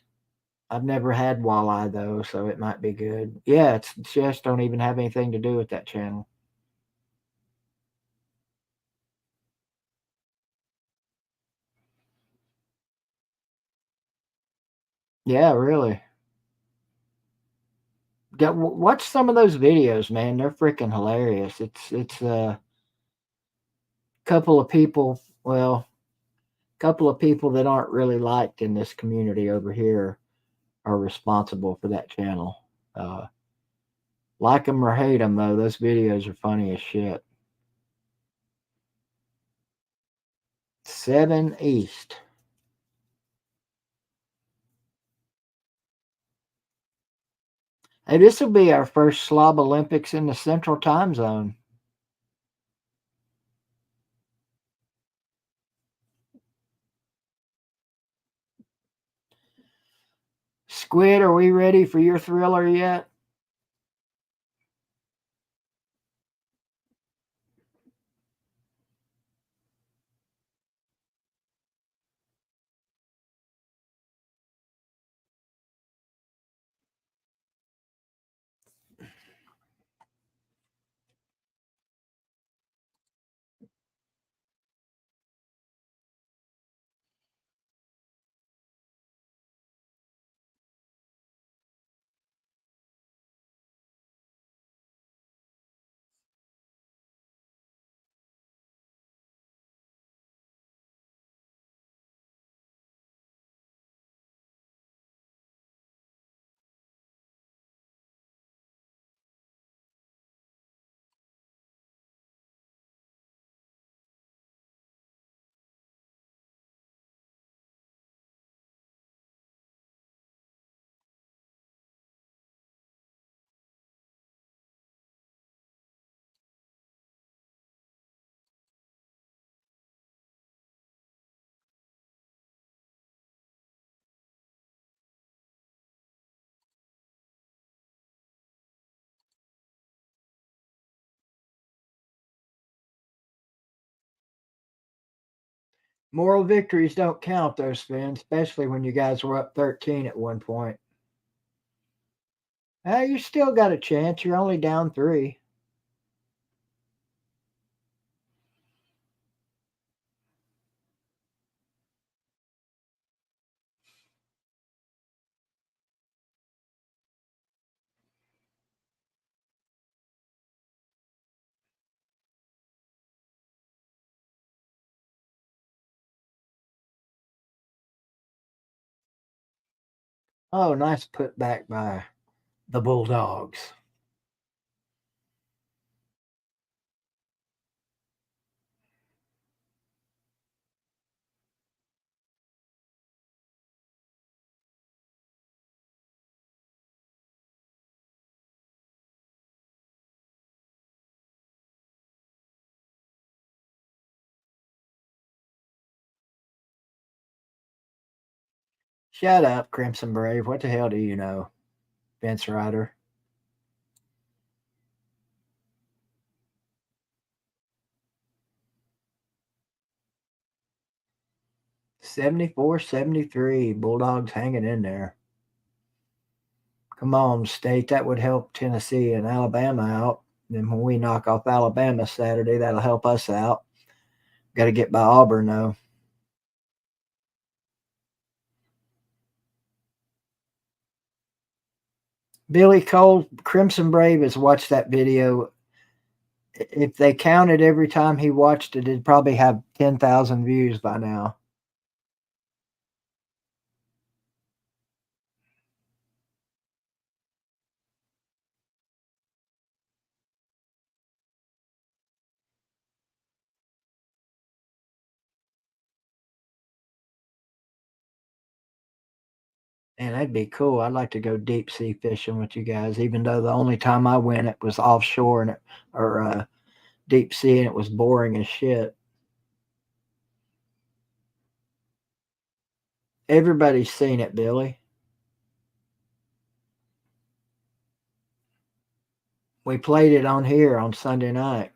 I've never had walleye, though, so it might be good. Yeah, Chess don't even have anything to do with that channel. Yeah, really. Watch some of those videos, man. They're freaking hilarious. It's a couple of people. Well, couple of people that aren't really liked in this community over here are responsible for that channel. Uh, like them or hate them, though, those videos are funny as shit. 7 East. Hey, this will be our first Slob Olympics in the Central Time Zone. Squid, are we ready for your thriller yet? Moral victories don't count, though, Sven, especially when you guys were up 13 at one point. You still got a chance. You're only down 3. Oh, nice putback by the Bulldogs. Shut up, Crimson Brave. What the hell do you know, Vince Ryder? '74-'73. Bulldogs hanging in there. Come on, State. That would help Tennessee and Alabama out. Then when we knock off Alabama Saturday, that'll help us out. Got to get by Auburn, though. Billy Cole, Crimson Brave, has watched that video. If they counted every time he watched it, it'd probably have 10,000 views by now. Man, that'd be cool. I'd like to go deep sea fishing with you guys, even though the only time I went, it was offshore or deep sea, and it was boring as shit. Everybody's seen it, Billy. We played it on here on Sunday night.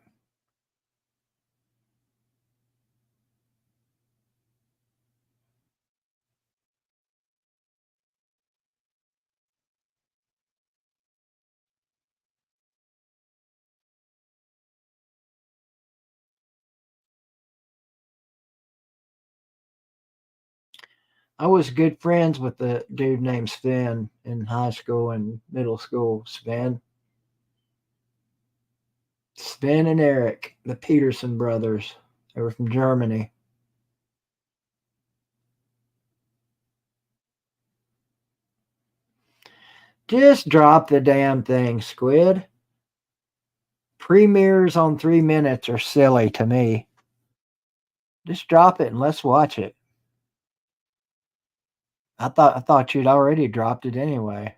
I was good friends with the dude named Sven in high school and middle school. Sven and Eric, the Peterson brothers. They were from Germany. Just drop the damn thing, Squid. Premieres on 3 minutes are silly to me. Just drop it and let's watch it. I thought you'd already dropped it anyway.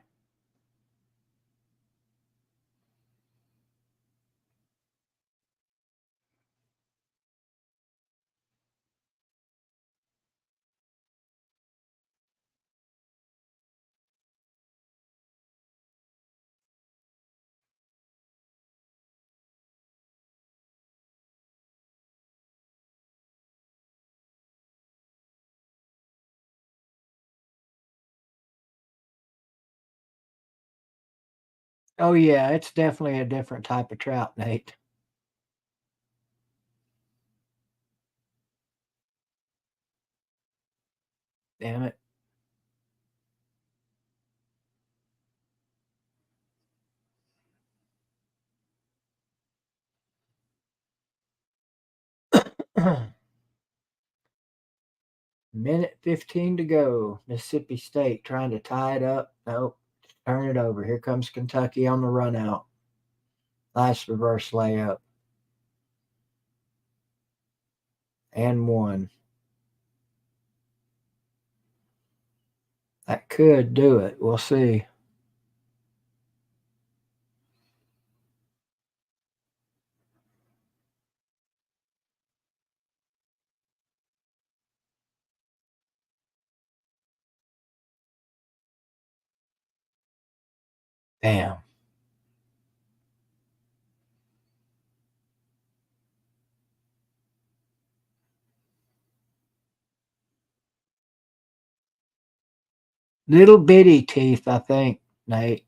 Oh yeah, it's definitely a different type of trout, Nate. Damn it. Minute 15 to go. Mississippi State trying to tie it up. Nope. Turn it over. Here comes Kentucky on the run out. Nice reverse layup. And one. That could do it. We'll see. Damn. Little bitty teeth, I think, Nate.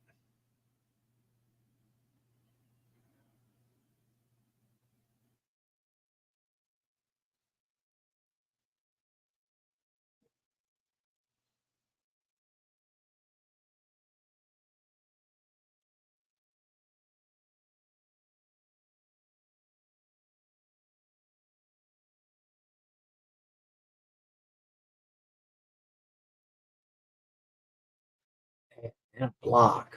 And block.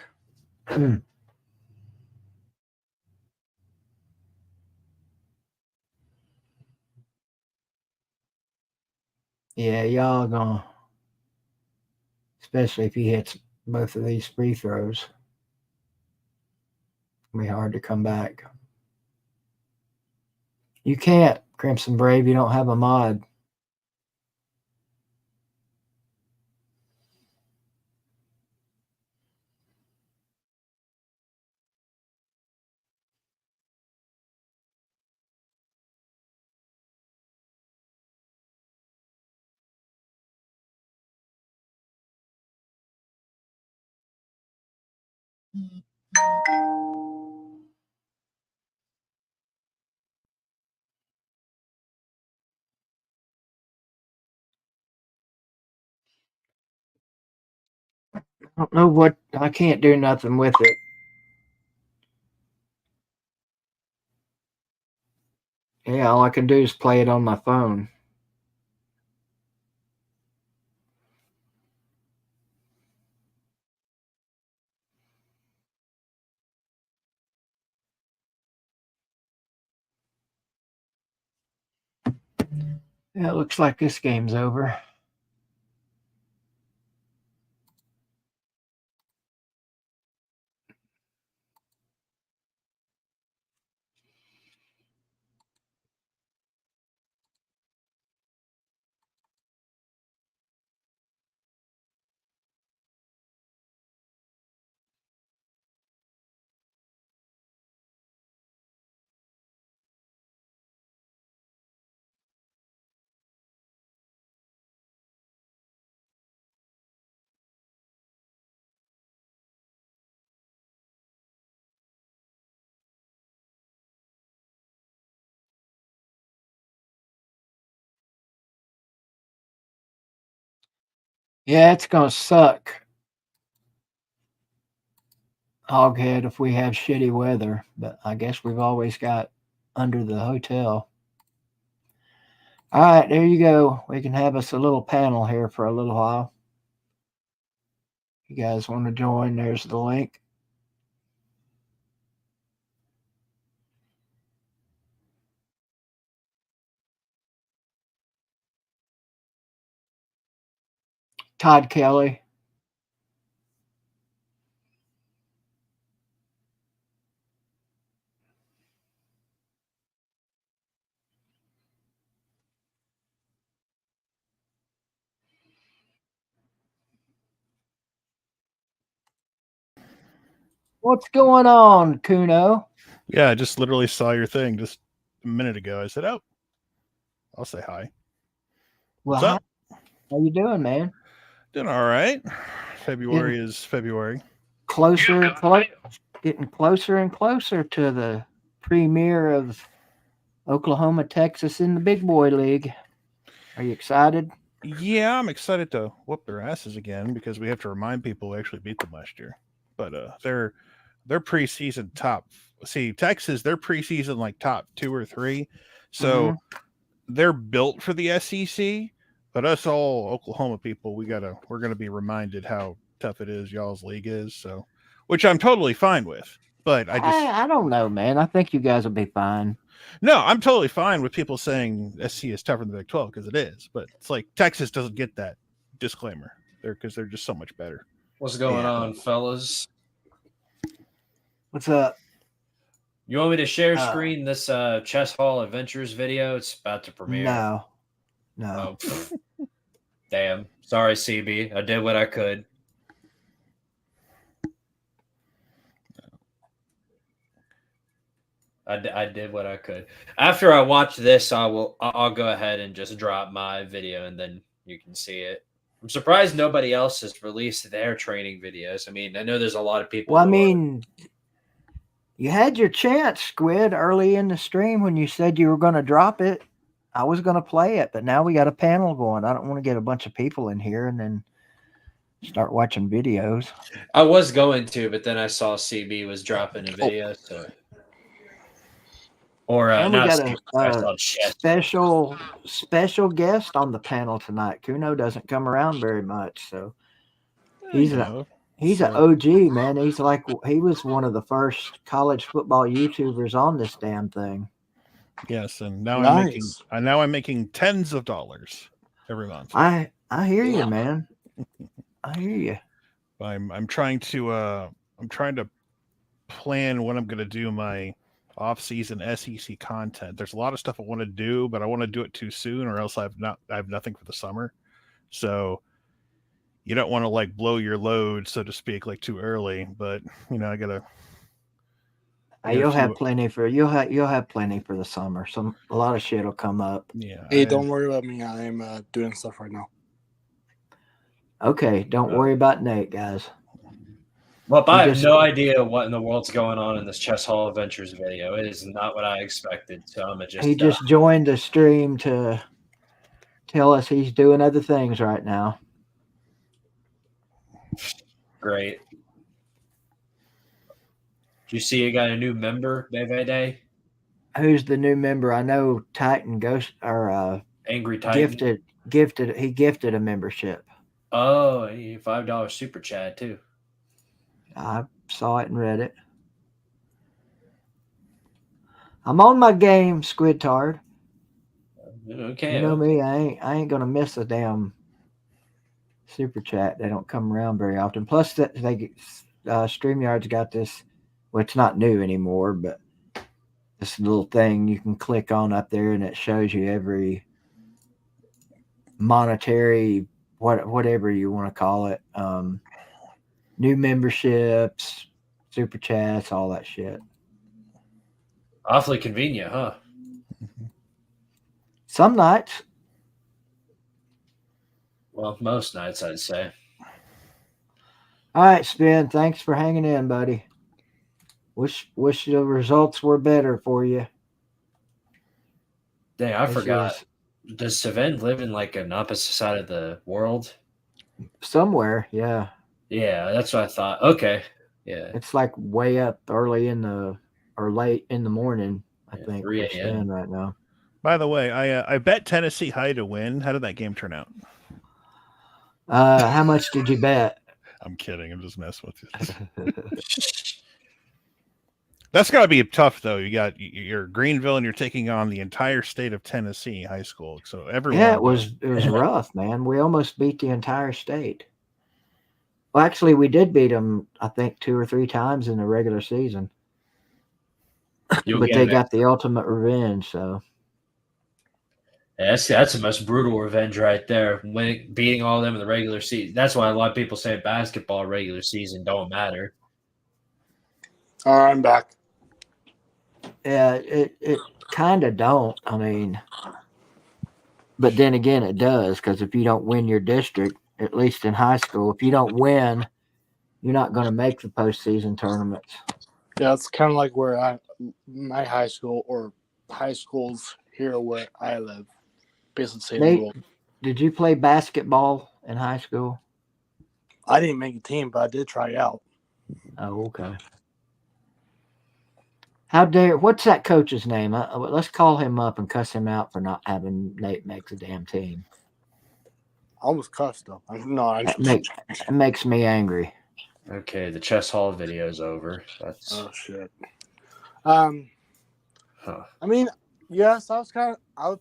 Yeah, y'all gonna, especially if he hits both of these free throws, it'll be hard to come back. You can't, Crimson Brave. You don't have a mod. I don't know what. I can't do nothing with it. Yeah, all I can do is play it on my phone. Yeah, it looks like this game's over. Yeah, it's gonna suck, Hoghead, if we have shitty weather. But I guess we've always got under the hotel. All right, there you go. We can have us a little panel here for a little while. You guys want to join? There's the link. Todd Kelly. What's going on, Kuno? Yeah, I just literally saw your thing just a minute ago. I said, "Oh, I'll say hi." What's Well, up? how you doing, man? Doing all right. February is February. Closer, getting closer and closer to the premiere of Oklahoma, Texas in the Big Boy League. Are you excited? Yeah, I'm excited to whoop their asses again because we have to remind people we actually beat them last year. But they're preseason top. See, Texas, they're preseason like top 2 or 3. So they're built for the SEC. But us all Oklahoma people, we're gonna be reminded how tough it is. Y'all's league is so, which I'm totally fine with. But I don't know, man. I think you guys will be fine. No, I'm totally fine with people saying SC is tougher than the Big 12 because it is. But it's like Texas doesn't get that disclaimer there because they're just so much better. What's going on, fellas? What's up? You want me to share screen this Chess Hall Adventures video? It's about to premiere. No. Oh, damn. Sorry, CB. I did what I could. I did what I could. After I watch this, I'll go ahead and just drop my video, and then you can see it. I'm surprised nobody else has released their training videos. I mean, I know there's a lot of people. Well, I mean, you had your chance, Squid, early in the stream when you said you were going to drop it. I was going to play it, but now we got a panel going. I don't want to get a bunch of people in here and then start watching videos. I was going to, but then I saw CB was dropping a video, so. Or and we not got a special guest on the panel tonight. Kuno doesn't come around very much, so he's an OG, man. He was one of the first college football YouTubers on this damn thing. Yes, and now I'm making tens of dollars every month. I hear you, man. I hear you. I'm trying to plan when I'm going to do my off-season SEC content. There's a lot of stuff I want to do, but I want to do it too soon, or else I have nothing for the summer. So you don't want to like blow your load, so to speak, like too early. But I gotta. You'll have plenty for the summer. A lot of shit will come up. Yeah. Hey, don't worry about me. I'm doing stuff right now. Okay, don't worry about Nate, guys. Well, I have no idea what in the world's going on in this Chess Hall Adventures video. It is not what I expected. So I'm just. He just joined the stream to tell us he's doing other things right now. Great. Do you see you got a new member, BVD? Who's the new member? I know Titan Ghost or Angry Titan. He gifted a membership. Oh, $5 super chat too. I saw it and read it. I'm on my game, Squidtard. Okay. You know me, I ain't gonna miss a damn super chat. They don't come around very often. Plus, StreamYard's got this. Well, it's not new anymore, but this little thing you can click on up there, and it shows you every monetary, whatever you want to call it, new memberships, super chats, all that shit. Awfully convenient, huh? Some nights. Well, most nights, I'd say. All right, Spin. Thanks for hanging in, buddy. Wish the results were better for you. Dang, I forgot. Does Savin live in like an opposite side of the world? Somewhere, yeah. Yeah, that's what I thought. Okay. Yeah. It's like way up early in the or late in the morning, I Yeah, think, 3 for a.m. Stan right now. By the way, I bet Tennessee High to win. How did that game turn out? How much did you bet? I'm kidding. I'm just messing with you. That's got to be tough, though. You're Greenville, and you're taking on the entire state of Tennessee high school. So everyone. Yeah, it was rough, man. We almost beat the entire state. Well, actually, we did beat them, I think, 2 or 3 times in the regular season. You'll But get they it. got the ultimate revenge. So Yeah, that's the most brutal revenge right there. Beating all of them in the regular season. That's why a lot of people say basketball regular season don't matter. I'm back. yeah, it kind of don't. I mean, but then again, it does because if you don't win your district, at least in high school, if you don't win, you're not going to make the postseason tournaments. Yeah, it's kind of like where my high school or high schools here where I live. Basically, same Nate, rule. did you play basketball in high school? I didn't make a team, but I did try out. Oh, okay. How dare? What's that coach's name? Let's call him up and cuss him out for not having Nate make the damn team. I almost cussed though. It makes me angry. Okay, the chess hall video is over. That's Oh shit. huh. I mean, yes, I was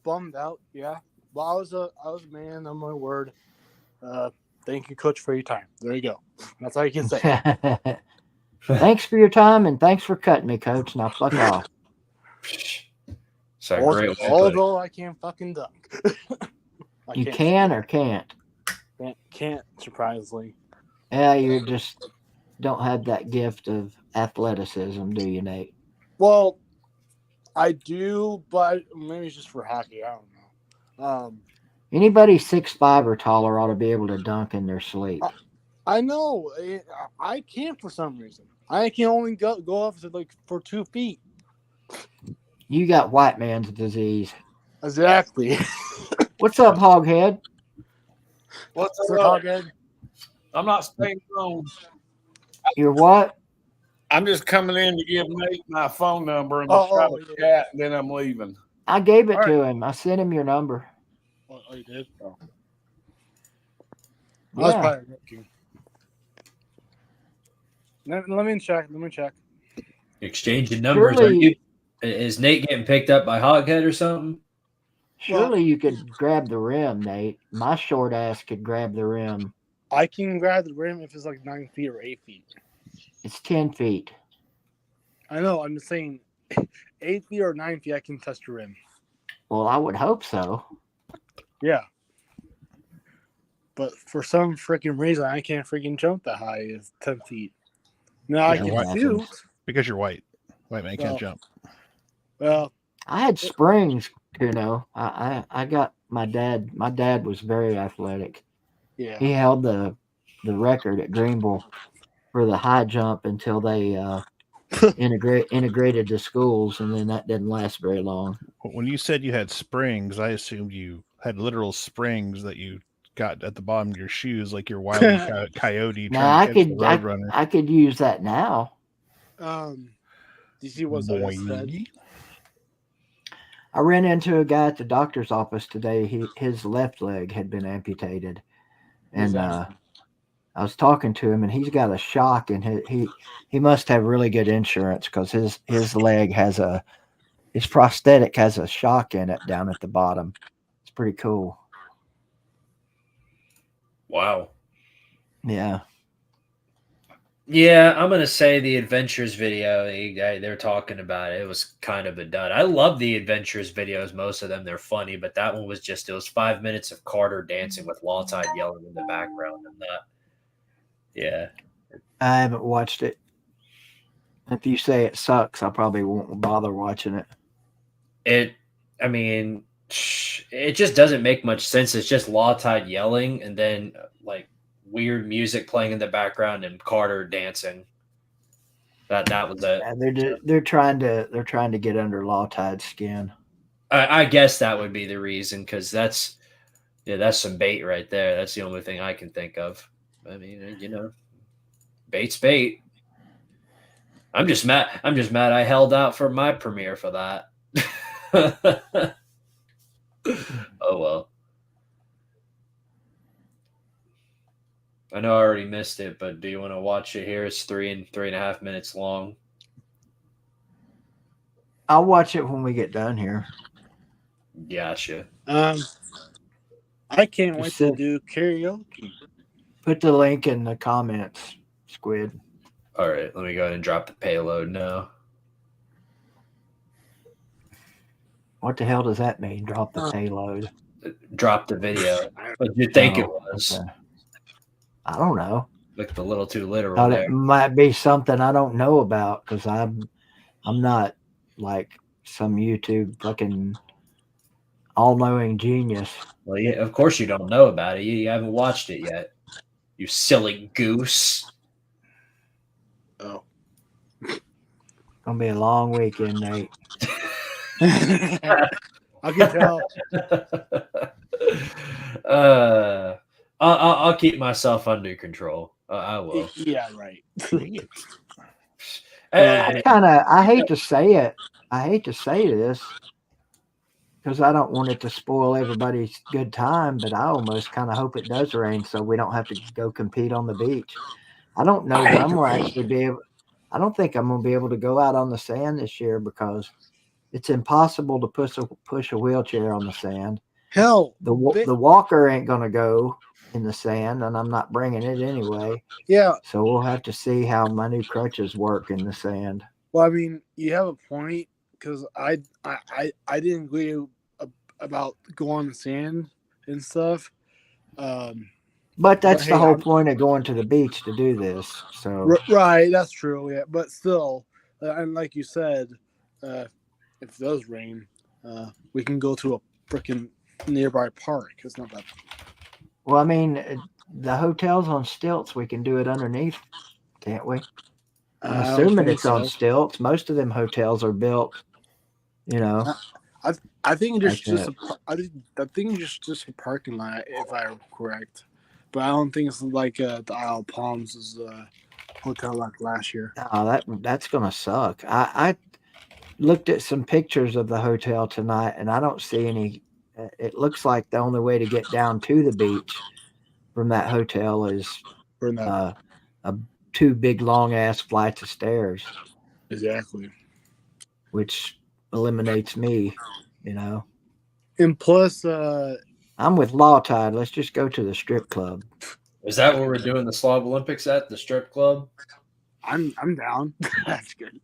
bummed out. Yeah, but I was a man on my word. Thank you, coach, for your time. There you go. That's all you can say. Thanks for your time and thanks for cutting me, coach. Now fuck off. So great. Although I can't fucking dunk. You can or can't? Can't, surprisingly. Yeah, you just don't have that gift of athleticism, do you, Nate? Well, I do, but maybe it's just for hockey. I don't know. Anybody 6'5" or taller ought to be able to dunk in their sleep. I know. I can't for some reason. I can only go up to like for 2 feet. You got white man's disease. Exactly. What's up, Hoghead? What's So, up? Hoghead? I'm not staying home. You're what? I'm just coming in to give Nate my phone number and Oh, try to yeah. chat, and then I'm leaving. I gave it All to him. I sent him your number. Oh, you did? Oh. I was Yeah. probably working. Let me check. Exchanging numbers. Is Nate getting picked up by Hoghead or something? Surely you could grab the rim, Nate. My short ass could grab the rim. I can grab the rim if it's like 9 feet or 8 feet. It's 10 feet. I know. I'm just saying, 8 feet or 9 feet, I can touch the rim. Well, I would hope so. Yeah. But for some freaking reason, I can't freaking jump that high as 10 feet. Now I can why- shoot. Because you're white. White man can't Well, jump. Well, I had springs, I got my dad. My dad was very athletic. yeah. He held the record at Greenville for the high jump until they integrated the schools, and then that didn't last very long. When you said you had springs, I assumed you had literal springs that you got at the bottom of your shoes, like your Wile E. Coyote Now trying to catch the Roadrunner. I could use that now. Do you see what's I said? I ran into a guy at the doctor's office today. His left leg had been amputated, and I was talking to him, and he's got a shock, and he must have really good insurance because his leg has his prosthetic has a shock in it down at the bottom. It's pretty cool. Wow. Yeah. Yeah, I'm gonna say the Adventures video. They're talking about it. It was kind of a dud. I love the Adventures videos. Most of them they're funny, but that one was it was 5 minutes of Carter dancing with Law Tide yelling in the background and that. Yeah. I haven't watched it. If you say it sucks, I probably won't bother watching it. It just doesn't make much sense. It's just Law Tide yelling and then like weird music playing in the background and Carter dancing. That was it. Yeah, they're trying to get under Law Tide's skin. I guess that would be the reason because that's Yeah, that's some bait right there. That's the only thing I can think of. I mean, you know, bait's bait. I'm just mad. I'm just mad I held out for my premiere for that. Oh well. I know I already missed it, but do you want to watch it here? It's 3.5 minutes long. I'll watch it when we get done here. Gotcha. I can't wait Just to sit- do karaoke. Put the link in the comments, Squid. All right, let me go ahead and drop the payload now. What the hell does that mean? Drop the payload. Drop the video. What did you think it Oh, was? okay. I don't know. Looked a little too literal Thought there. it might be something I don't know about because I'm not like some YouTube fucking all-knowing genius. Well, yeah, of course you don't know about it. You haven't watched it yet. You silly goose. Oh. Gonna be a long weekend, Nate. I can tell. I'll keep myself under control. I will. Yeah, right. I hate to say it. I hate to say this because I don't want it to spoil everybody's good time, but I almost kind of hope it does rain so we don't have to go compete on the beach. I don't know that I'm gonna actually be able. I don't think I'm gonna be able to go out on the sand this year because it's impossible to push a wheelchair on the sand. Hell, The walker ain't gonna go in the sand, and I'm not bringing it anyway. yeah. So we'll have to see how my new crutches work in the sand. Well, I mean, you have a point because I didn't agree about going on the sand and stuff. But that's hey, the whole point of going to the beach to do this. So right, that's true. Yeah, but still, and like you said, if it does rain, we can go to a freaking nearby park. It's not that. well, I mean, the hotel's on stilts. We can do it underneath, can't we? I'm assuming it's on stilts. Most of them hotels are built, you know. I think there's like I think it's just a parking lot, if I'm correct. But I don't think it's like the Isle of Palms is hotel like last year. Oh, that's gonna suck. I looked at some pictures of the hotel tonight, and I don't see any. It looks like the only way to get down to the beach from that hotel is two big long ass flights of stairs. Exactly. Which eliminates me, you know. And plus, I'm with Law Tide. Let's just go to the strip club. Is that where we're doing the Slob Olympics at? The strip club? I'm down. That's good.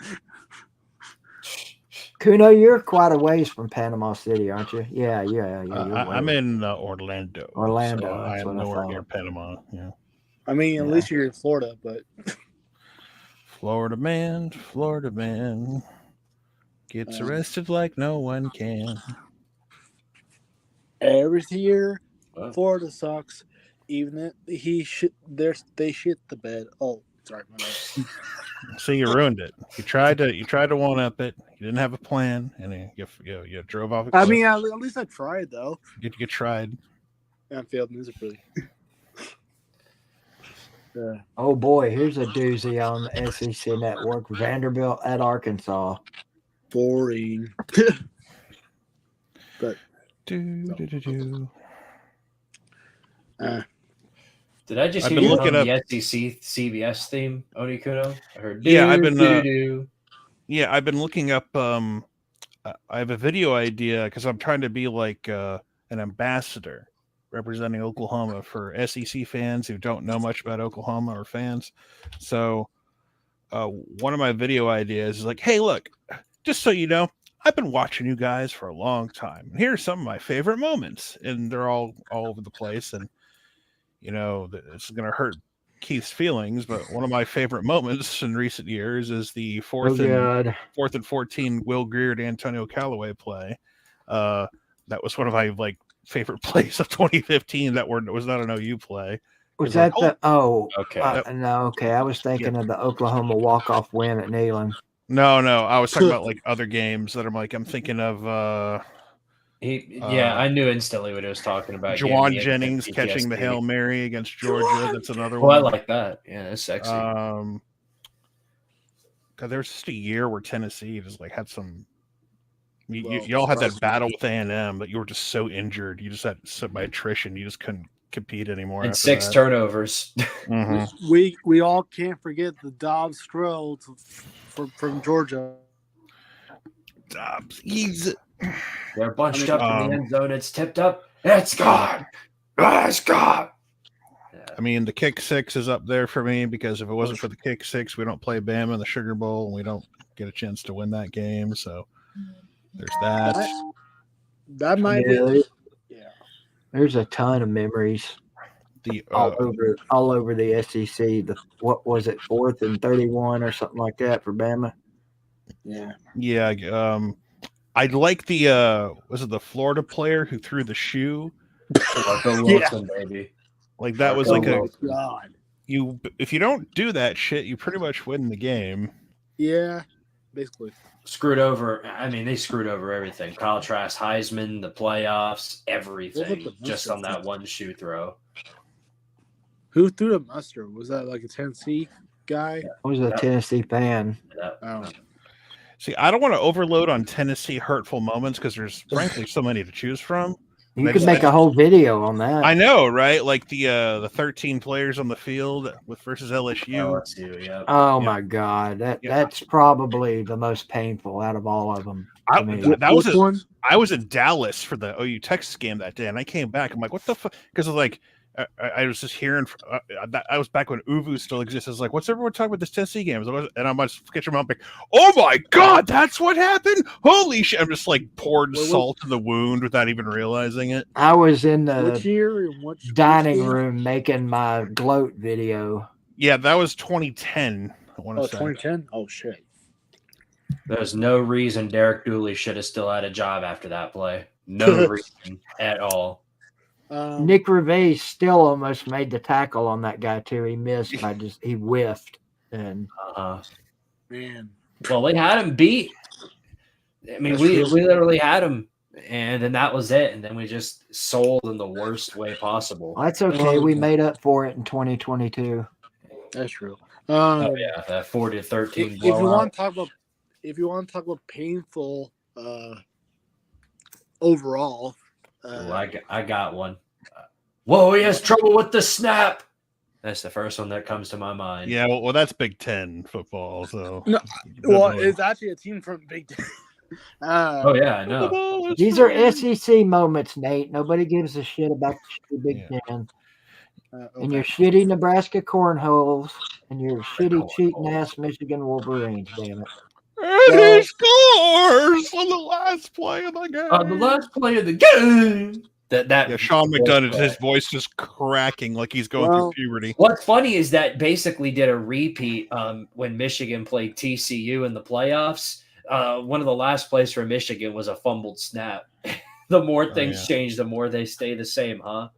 Kuno, you're quite a ways from Panama City, aren't you? Yeah. I'm in Orlando. Orlando. So That's I am nowhere near Panama. Yeah. I mean, at least you're in Florida, but Florida man gets arrested like no one can. Every year, Florida sucks. Even if they shit the bed. Oh, sorry. So you ruined it. You tried to one up it. You didn't have a plan, and you drove off. I mean, at least I tried though. You tried. I failed miserably. Oh boy, here's a doozy on the SEC Network. Vanderbilt at Arkansas. Boring. But did I just hear you on the SEC CBS theme, Onikuno? I heard I've been looking up. I have a video idea because I'm trying to be like an ambassador representing Oklahoma for SEC fans who don't know much about Oklahoma or fans. So one of my video ideas is like, hey, look, just so you know, I've been watching you guys for a long time. And here are some of my favorite moments. And they're all over the place. And, you know, it's going to hurt Keith's feelings, but one of my favorite moments in recent years is the fourth and 14 Will Greer to Antonio Callaway play. That was one of my favorite plays of 2015 that was not an OU play. Was that okay. No, okay. I was thinking of the Oklahoma walk-off win at Neyland. No, I was talking about other games that I'm thinking of I knew instantly what he was talking about. Gave Juwan me instant Jennings catching the PTSD. Hail Mary against Georgia. That's another Oh, I one. like that. Yeah, that's sexy. God, there was just a year where Tennessee just like had some. Y'all had that battle with A&M, but you were just so injured. You just had by attrition. You just couldn't compete anymore. And after 6 that. turnovers. Mm-hmm. We all can't forget the Dobbs throw from Georgia. Dobbs, he's They're bunched up in the end zone. It's tipped up. It's gone. It's gone. I mean, the kick six is up there for me because if it wasn't for the kick six, we don't play Bama in the Sugar Bowl and we don't get a chance to win that game. So there's that. That might be. Yeah. There's a ton of memories. All over the SEC. What was it, 4th and 31 or something like that for Bama? Yeah. I like the was it the Florida player who threw the shoe? Wilson, baby. Like that was like if you don't do that shit, you pretty much win the game. Yeah, basically. Screwed over. I mean, they screwed over everything. Kyle Trask, Heisman, the playoffs, everything, just on that one shoe throw. Who threw the mustard? Was that like a Tennessee guy? I was a Tennessee fan. Oh. See, I don't want to overload on Tennessee hurtful moments because there's frankly so many to choose from. You could make a whole video on that. I know, right? Like the 13 players on the field versus LSU. Oh my God, that's probably the most painful out of all of them. I was in Dallas for the OU Texas game that day, and I came back. I'm like, what the fuck? Because like I was just hearing. I was back when Uvu still exists. I was like, what's everyone talking about this Tennessee game? And I'm just catching them up like, oh my God, that's what happened! Holy shit! I'm just like poured salt in the wound without even realizing it. I was in the dining year? room making my gloat video. Yeah, that was 2010. I want to say 2010. Oh shit! There's no reason Derek Dooley should have still had a job after that play. No reason at all. Nick Rivas still almost made the tackle on that guy too. He missed he whiffed and man. Well, we had him beat. I mean, we literally had him, and then that was it. And then we just sold in the worst way possible. That's okay. We made up for it in 2022. That's true. That 40-13. If you want to talk about painful overall. I got one. Whoa, he has trouble with the snap. That's the first one that comes to my mind. Yeah, well, that's Big Ten football. So no, well, it's actually a team from Big Ten. Oh yeah, I know. These are SEC moments, Nate. Nobody gives a shit about the Big Ten. And your shitty Nebraska Cornholes and your shitty cheating ass Michigan Wolverines. Damn it! And he scores on the last play of the game. On the last play of the game. Sean McDonough, his voice just cracking like he's going through puberty. What's funny is that basically did a repeat when Michigan played TCU in the playoffs. One of the last plays for Michigan was a fumbled snap. The more things change, the more they stay the same, huh?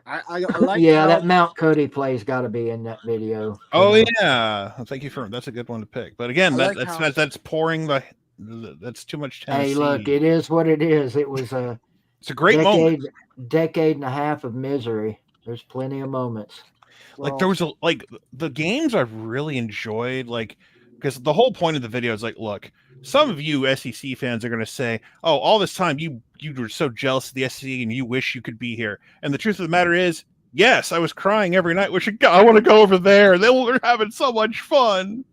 I like that Mount Cody play's got to be in that video. Oh yeah, thank you for that's a good one to pick. But again, that's pouring that's too much Tennessee. Hey, look, it is what it is. It was it's a great moment. Decade and a half of misery. There's plenty of moments. Like there was the games I've really enjoyed, like because the whole point of the video is like, look, some of you SEC fans are going to say, oh, all this time you were so jealous of the SEC and you wish you could be here. And the truth of the matter is, yes, I was crying every night. I want to go over there. They're having so much fun.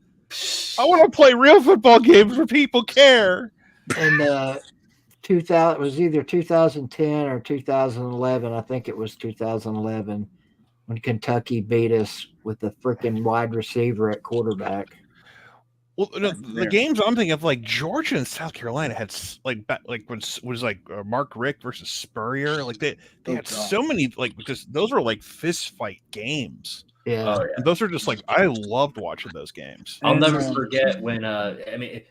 I want to play real football games where people care. And 2000 it was either 2010 or 2011. I think it was 2011 when Kentucky beat us with the freaking wide receiver at quarterback. Well, the games I'm thinking of, like Georgia and South Carolina had was Mark Richt versus Spurrier. Like they had so many because those were like fist fight games. Yeah, and those are just like I loved watching those games. I'll never forget when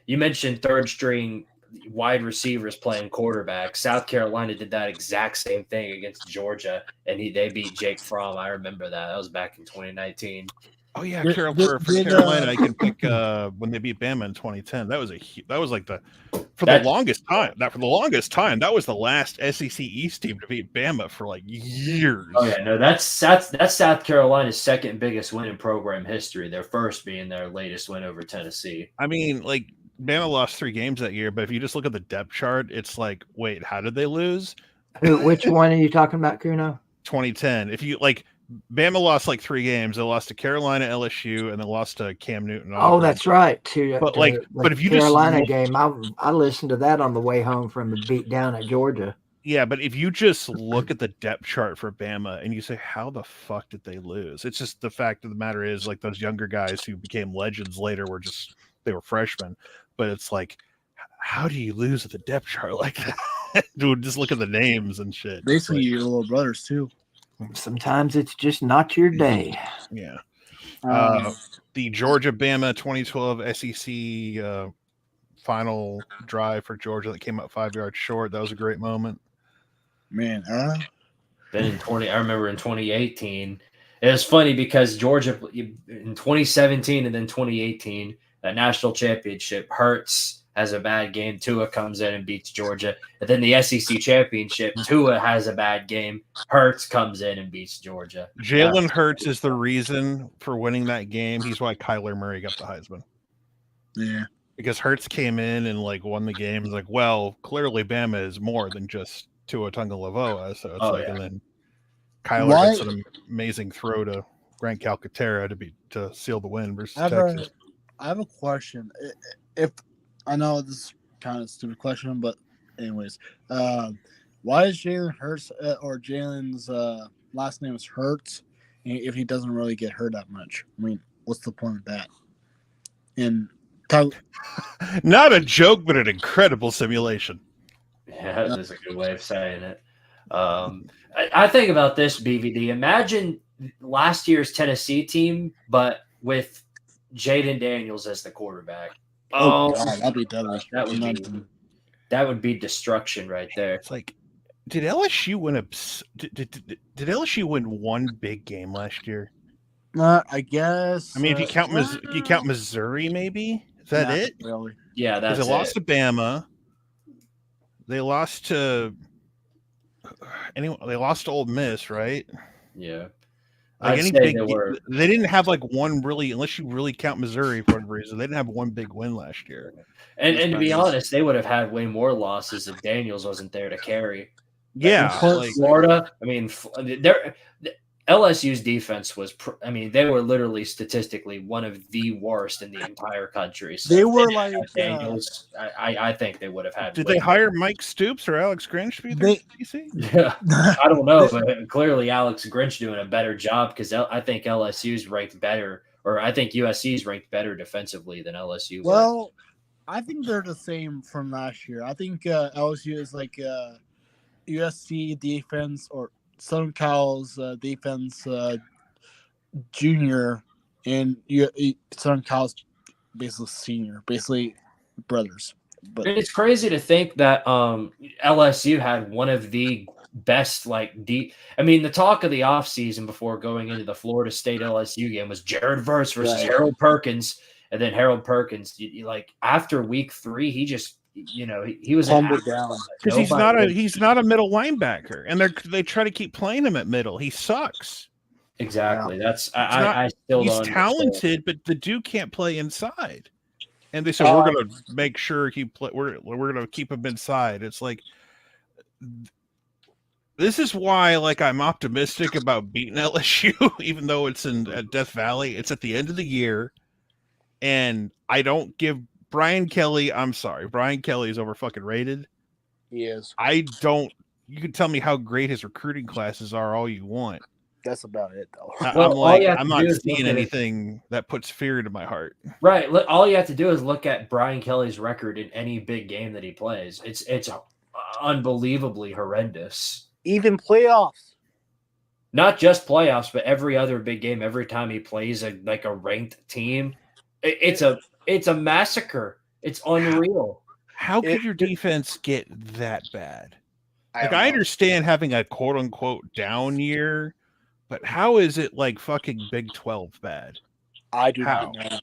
you mentioned third string wide receivers playing quarterback. South Carolina did that exact same thing against Georgia, and they beat Jake Fromm. I remember that. That was back in 2019. Oh yeah, Did- for did, Carolina, I can pick when they beat Bama in 2010. That was like the for That- the longest time. That was the last SEC East team to beat Bama for like years. Oh yeah, no, that's South Carolina's second biggest win in program history. Their first being their latest win over Tennessee. I mean, like Bama lost 3 games that year, but if you just look at the depth chart, it's like, wait, how did they lose? Which one are you talking about, Kuno? 2010. If you like, Bama lost like 3 games. They lost to Carolina, LSU, and then lost to Cam Newton. Oh, Auburn. that's right. But The if you Carolina just game, I listened to that on the way home from the beat down at Georgia. yeah, but if you just look at the depth chart for Bama and you say, how the fuck did they lose? It's just the fact of the matter is, like, those younger guys who became legends later they were freshmen. But it's like, how do you lose at the depth chart like that? Dude, just look at the names and shit. Basically, your little brothers too. Sometimes it's just not your day. Yeah. Um, The Georgia Bama 2012 SEC final drive for Georgia that came up 5 yards short. That was a great moment. man, Then I remember in 2018, it was funny because Georgia in 2017 and then 2018, that national championship, Hurts has a bad game. Tua comes in and beats Georgia. And then the SEC championship, Tua has a bad game. Hurts comes in and beats Georgia. Jalen Hurts is the reason for winning that game. He's why Kyler Murray got the Heisman. yeah. Because Hurts came in and like won the game. It's like, well, clearly Bama is more than just Tua Tagovailoa. So it's and then Kyler gets an amazing throw to Grant Calcaterra to seal the win versus Texas. I have a question. If I know this is kind of a stupid question, but anyways, why is Jalen Hurts or Jalen's last name is Hurts if he doesn't really get hurt that much? I mean, what's the point of that? And not a joke, but an incredible simulation. Yeah, that is a good way of saying it. I think about this, BVD. Imagine last year's Tennessee team, but with Jaden Daniels as the quarterback. God, that'd be deadly. That would be destruction right there. It's like, did LSU win did LSU win one big game last year? I guess. I mean, if you count Missouri, maybe is that it? Really? Yeah, that's they lost to Bama. They lost to They lost to Ole Miss, right? Yeah. Like they didn't have like one really, unless you really count Missouri for whatever reason, they didn't have one big win last year. And to be honest, they would have had way more losses if Daniels wasn't there to carry. Yeah, like Florida. I mean, LSU's defense was. They were literally statistically one of the worst in the entire country. So they were like Daniels. I think they would have had. Did they hire Mike Stoops or Alex Grinch to be there? Yeah, I don't know, but clearly Alex Grinch doing a better job because I think LSU's ranked better, or I think USC's ranked better defensively than LSU. Well, I think they're the same from last year. I think LSU is like USC defense or Southern Cal's defense junior, and Southern Cal's basically senior, basically brothers. But it's crazy to think that LSU had one of the best the talk of the offseason before going into the Florida State LSU game was Jared Verse versus Harold Perkins, and then Harold Perkins, after week 3, he just he was humbled down because he's not a middle linebacker, and they try to keep playing him at middle. He sucks. Exactly. That's I still he's don't talented, understand. but the dude can't play inside. And they said we're going to make sure he play. We're going to keep him inside. It's like this is why I'm optimistic about beating LSU, even though it's at Death Valley. It's at the end of the year, and I don't give Brian Kelly. I'm sorry, Brian Kelly is over fucking rated. He is. You can tell me how great his recruiting classes are all you want. That's about it, though. I'm not seeing anything that puts fear into my heart. Right. All you have to do is look at Brian Kelly's record in any big game that he plays. It's unbelievably horrendous. Even playoffs. Not just playoffs, but every other big game. Every time he plays a ranked team, it's a massacre. It's unreal. How could your defense get that bad? I understand having a quote unquote down year. But how is it fucking Big 12 bad? I do How? not know.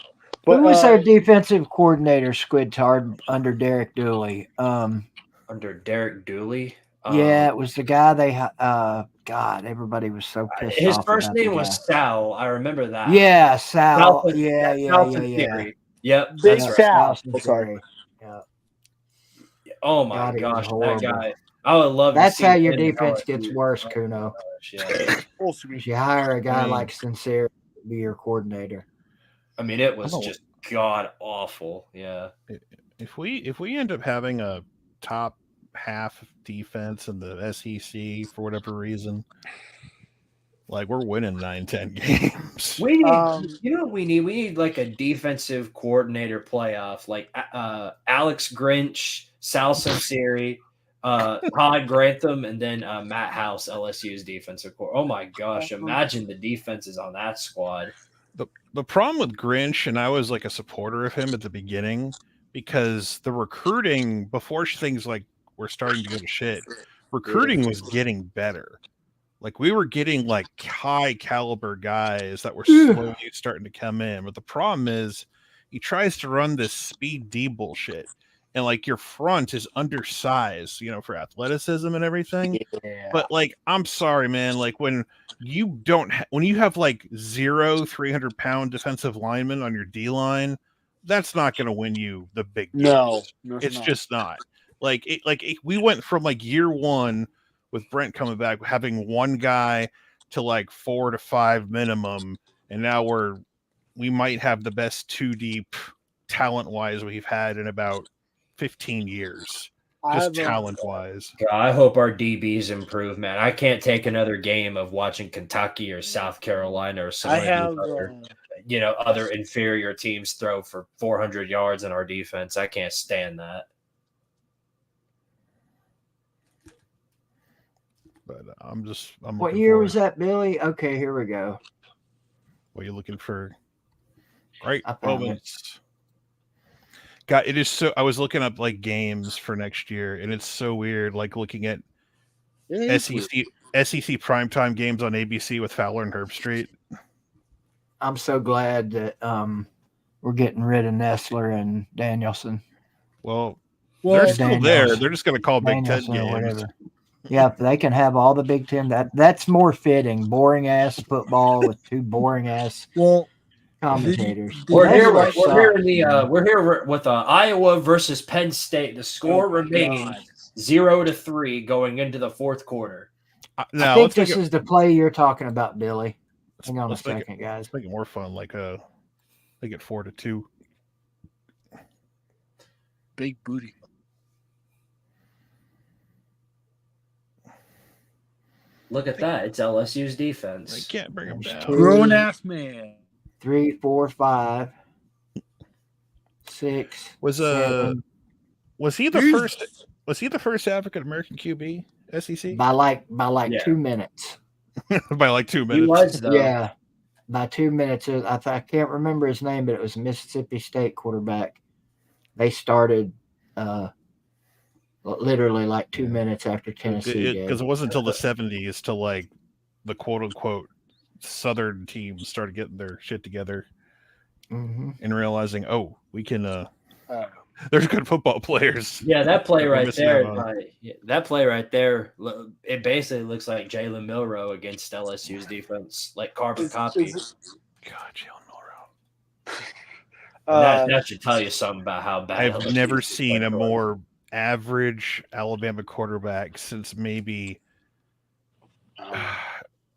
Who was But their defensive coordinator, Squidtard, under Derek Dooley? Under Derek Dooley. Yeah, it was the guy they. God, everybody was so pissed His off first about the name guy. was Sal. I remember that. Yeah, Sal. Sal. Yeah. Sal Theory. Yep, Big that's right. Sal. Sal Oh, sorry. Theory. Yeah. Oh my God, it was gosh, that horrible. guy! I would love to That's see how your him in defense gets LSU. worse, Oh my Kuno. gosh, yeah. Supposed to be. If you hire a guy mean- like Sincere to be your coordinator. I mean, it was don't- just god awful. Yeah. If we end up having a top half defense in the SEC for whatever reason, like we're winning 9-10 games. We need, Um, you know what we need? We need like a defensive coordinator playoff, like Alex Grinch, Sal Sinceri, Todd Grantham, and then Matt House, LSU's defensive core. Oh my gosh, imagine the defenses on that squad. The problem with Grinch, and I was like a supporter of him at the beginning, because the recruiting before things like were starting to go to shit, recruiting was getting better. Like we were getting like high caliber guys that were slowly starting to come in. But the problem is he tries to run this speed D bullshit. And like your front is undersized, you know, for athleticism and everything. yeah. But like, I'm sorry, man. Like when you when you have like 300-pound defensive linemen on your D line, that's not going to win you the big games. No, It's just not. Like we went from like year one with Brent coming back, having one guy to like 4 to 5 minimum, and now we might have the best 2 deep talent wise we've had in about 15 years. Just talent wise. God, I hope our DBs improve, man. I can't take another game of watching Kentucky or South Carolina or some I of have. these other inferior teams throw for 400 yards in our defense. I can't stand that. But I'm What looking year forward. was that, Billy? Okay, here we go. What are you looking for? Right I found it. moments. God, it is so. I was looking up like games for next year, and it's so weird. Like looking at SEC primetime games on ABC with Fowler and Herbstreit. I'm so glad that we're getting rid of Nestler and Danielson. Well, they're still there. Daniels. They're just going to call Big Ten Danielson or games. whatever. Yeah, if they can have all the Big Ten. That's more fitting. Boring ass football with two boring ass commentators. We're here. Nestler We're here with Iowa versus Penn State. The score remains 0-3 going into the fourth quarter. I think this is the play you're talking about, Billy. Hang on a second, guys. Let's make it more fun. Like make it 4-2. Big booty. Look at that. It's LSU's defense. I can't bring him down. Grown ass man. 3, 4, 5, 6. Was he the first? Was he the first African American QB SEC? By like 2 minutes. By like 2 minutes. He was though. Yeah, by 2 minutes. I can't remember his name, but it was a Mississippi State quarterback. They started literally like 2 minutes after Tennessee did. Because it wasn't until the 70s till like the quote unquote Southern teams started getting their shit together and realizing, oh, we can. There's good football players. Yeah, that play right there. That play right there. It basically looks like Jalen Milroe against LSU's defense, like carbon copy. God, Jalen Milroe. That should tell you something about how bad. I've never seen a more average Alabama quarterback since maybe.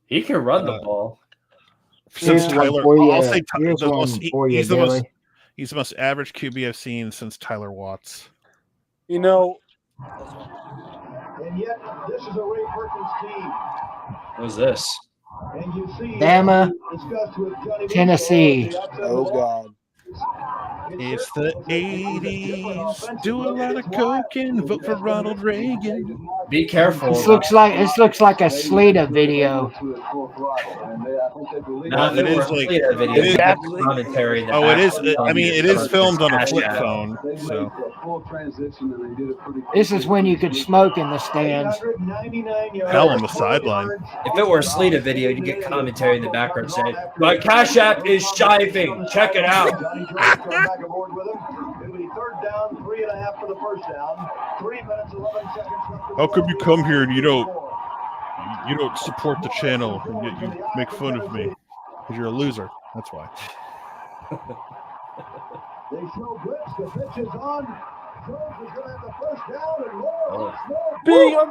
He can run the ball. Since Tyler, I'll say he's the most average QB I've seen since Tyler Watts. You know. And yet, this is a Ray Perkins team. What's this? And you see Bama, Tennessee. Oh God. It's the 80s. Do a lot of coke and vote for Ronald Reagan. Be careful. This looks like a Sleeta video. No, Well, it is like video. it is. Commentary. In the Oh, it is. background I mean, it from is filmed on a Cash flip App. phone. So This is when you could smoke in the stands. hell on the sideline. If it were a Sleeta video, you get commentary in the background saying, "My Cash App is shiving. Check it out." How come you come here and you don't support the channel and yet you make fun of me because you're a loser? That's why. They show blitz. The pitch is on. Jones is going to have the first down and more.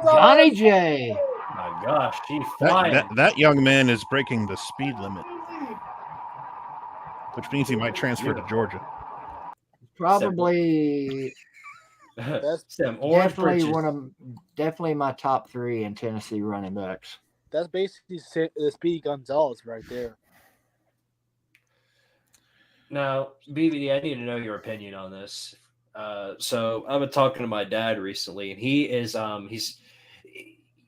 Johnny J. My gosh, he's flying. That young man is breaking the speed limit, which means he might transfer to Georgia. Probably Some orange bridges. definitely my top 3 in Tennessee running backs. That's basically Speedy Gonzalez right there. Now, BVD, I need to know your opinion on this. So I've been talking to my dad recently, and he is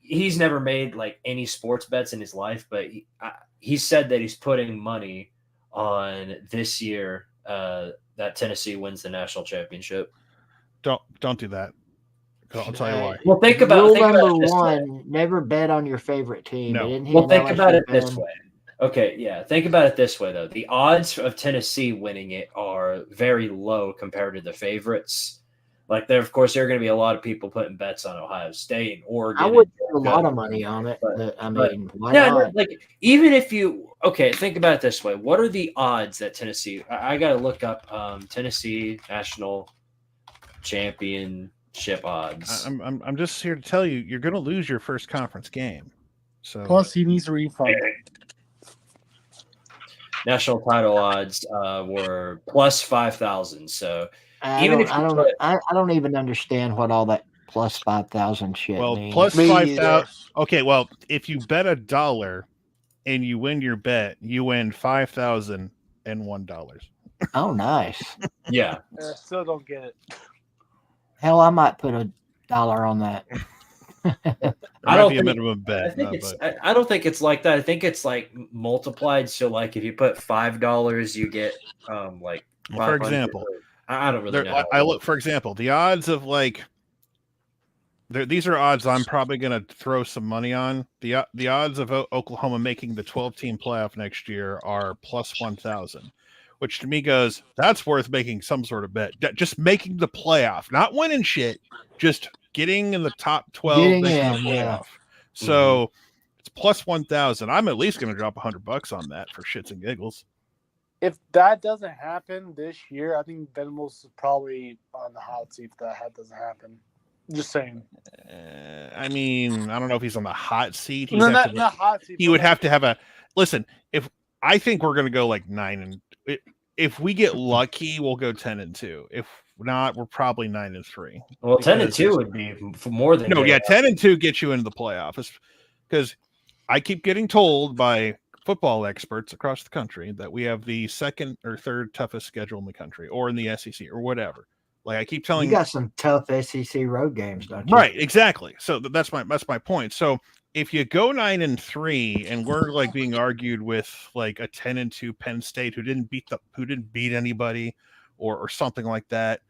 he's never made like any sports bets in his life, but he said that he's putting money on this year that Tennessee wins the national championship. Don't do that. I'll tell you why. Well, think about Rule think about number it this way. 1: never bet on your favorite team. No. Didn't he Well, know think I about it should this bet him? way. Okay, yeah. Think about it this way, though. The odds of Tennessee winning it are very low compared to the favorites. Like, of course, there are going to be a lot of people putting bets on Ohio State and Oregon. I would bet a lot of money on it, but why not? Like, even if you think about it this way. What are the odds that Tennessee? I got to look up Tennessee national championship odds. I'm just here to tell you, you're going to lose your first conference game. So Plus, he needs a refund. National title odds were plus 5,000. So I don't even understand what all that plus 5,000 shit means. Plus 5,000. Okay, well, if you bet $1 and you win your bet, you win $5,001. Oh, nice. Yeah. I still don't get it. Hell, I might put $1 on that. I don't think a minimum bet. I don't think it's like that. I think it's like multiplied. So, like, if you put $5, you get like. Well, for example, I don't really know. I look, for example, the odds of like. These are odds I'm probably going to throw some money on. The odds of Oklahoma making the 12-team playoff next year are plus 1,000, which to me goes, that's worth making some sort of bet. Just making the playoff, not winning shit, just getting in the top 12 Getting making in, the playoff. yeah. So it's plus 1,000. I'm at least going to drop $100 on that for shits and giggles. If that doesn't happen this year, I think Venables is probably on the hot seat if that doesn't happen. Just saying. I mean, I don't know if he's on the hot seat. No, not hot seat. He would have to have a listen. If I think we're going to go like 9 and if we get lucky, we'll go 10-2. If not, we're probably 9-3. Well, 10-2 would be more than 10-2 gets you into the playoffs because I keep getting told by football experts across the country that we have the second or third toughest schedule in the country, or in the SEC, or whatever. Like I keep telling you, got some tough SEC road games, don't you? Right, exactly. So that's my point. So if you go 9-3, and we're like being argued with like a 10-2 Penn State who didn't beat anybody, or something like that,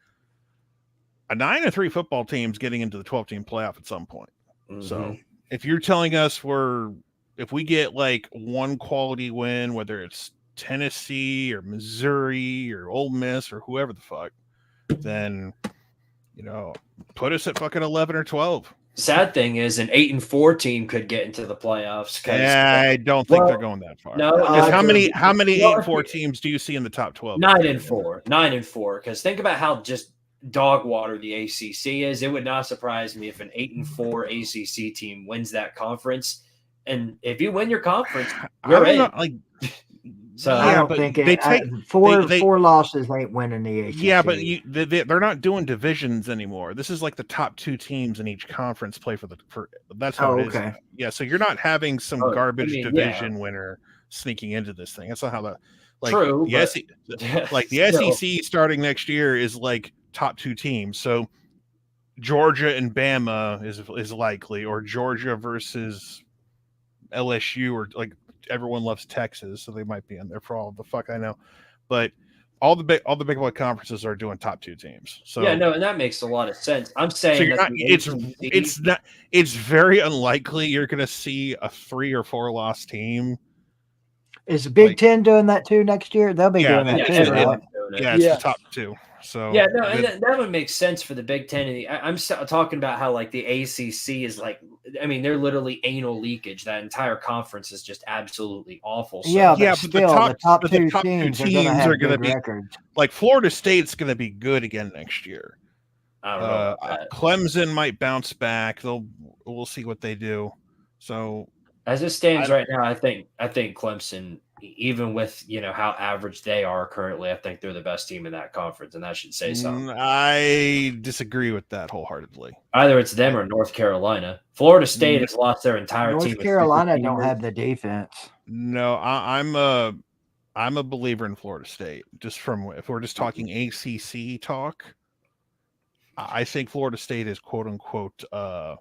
a 9-3 football team's getting into the 12-team playoff at some point. Mm-hmm. So if you're telling us if we get like one quality win, whether it's Tennessee or Missouri or Ole Miss or whoever the fuck, then put us at fucking 11 or 12. Sad thing is, an 8-4 team could get into the playoffs. I don't think they're going that far. No, how many 8-4 teams do you see in the top 12? 9-4. Because think about how just dog water the ACC is. It would not surprise me if an 8-4 ACC team wins that conference. And if you win your conference, you're in. So I don't think four losses ain't winning the ACC. Yeah, but they're not doing divisions anymore. This is like the top 2 teams in each conference play for that's how it is. Okay. Yeah, so you're not having some garbage division winner sneaking into this thing. That's not how True. The SEC starting next year is like top 2 teams. So Georgia and Bama is likely, or Georgia versus LSU, or like everyone loves Texas, so they might be in there for all the fuck I know. But all the big boy conferences are doing top 2 teams. So yeah, no, and that makes a lot of sense. I'm so saying you're that not, the ACC it's very unlikely you're going to see a 3 or 4 loss team. Is the Big Like- Ten doing that too next year? They'll be doing that yeah, too, everyone's right? doing it. Yeah, it's Yeah. the top 2. So Yeah, no, and that would make sense for the Big Ten. I'm talking about how like the ACC is like, I mean, they're literally anal leakage. That entire conference is just absolutely awful. So, Yeah, but Yeah, but still, the top but the two top 2 teams are teams going to have are gonna good be- records. like Florida State's going to be good again next year. I don't know about that. Clemson might bounce back. We'll see what they do. So As it stands right now, I think Clemson, even with how average they are currently, I think they're the best team in that conference, and that should say something. I disagree with that wholeheartedly. Either it's them or North Carolina. Florida State has lost their entire team. North Carolina don't have the defense. No, I'm a believer in Florida State. Just from if we're just talking ACC talk, I think Florida State is quote unquote Oh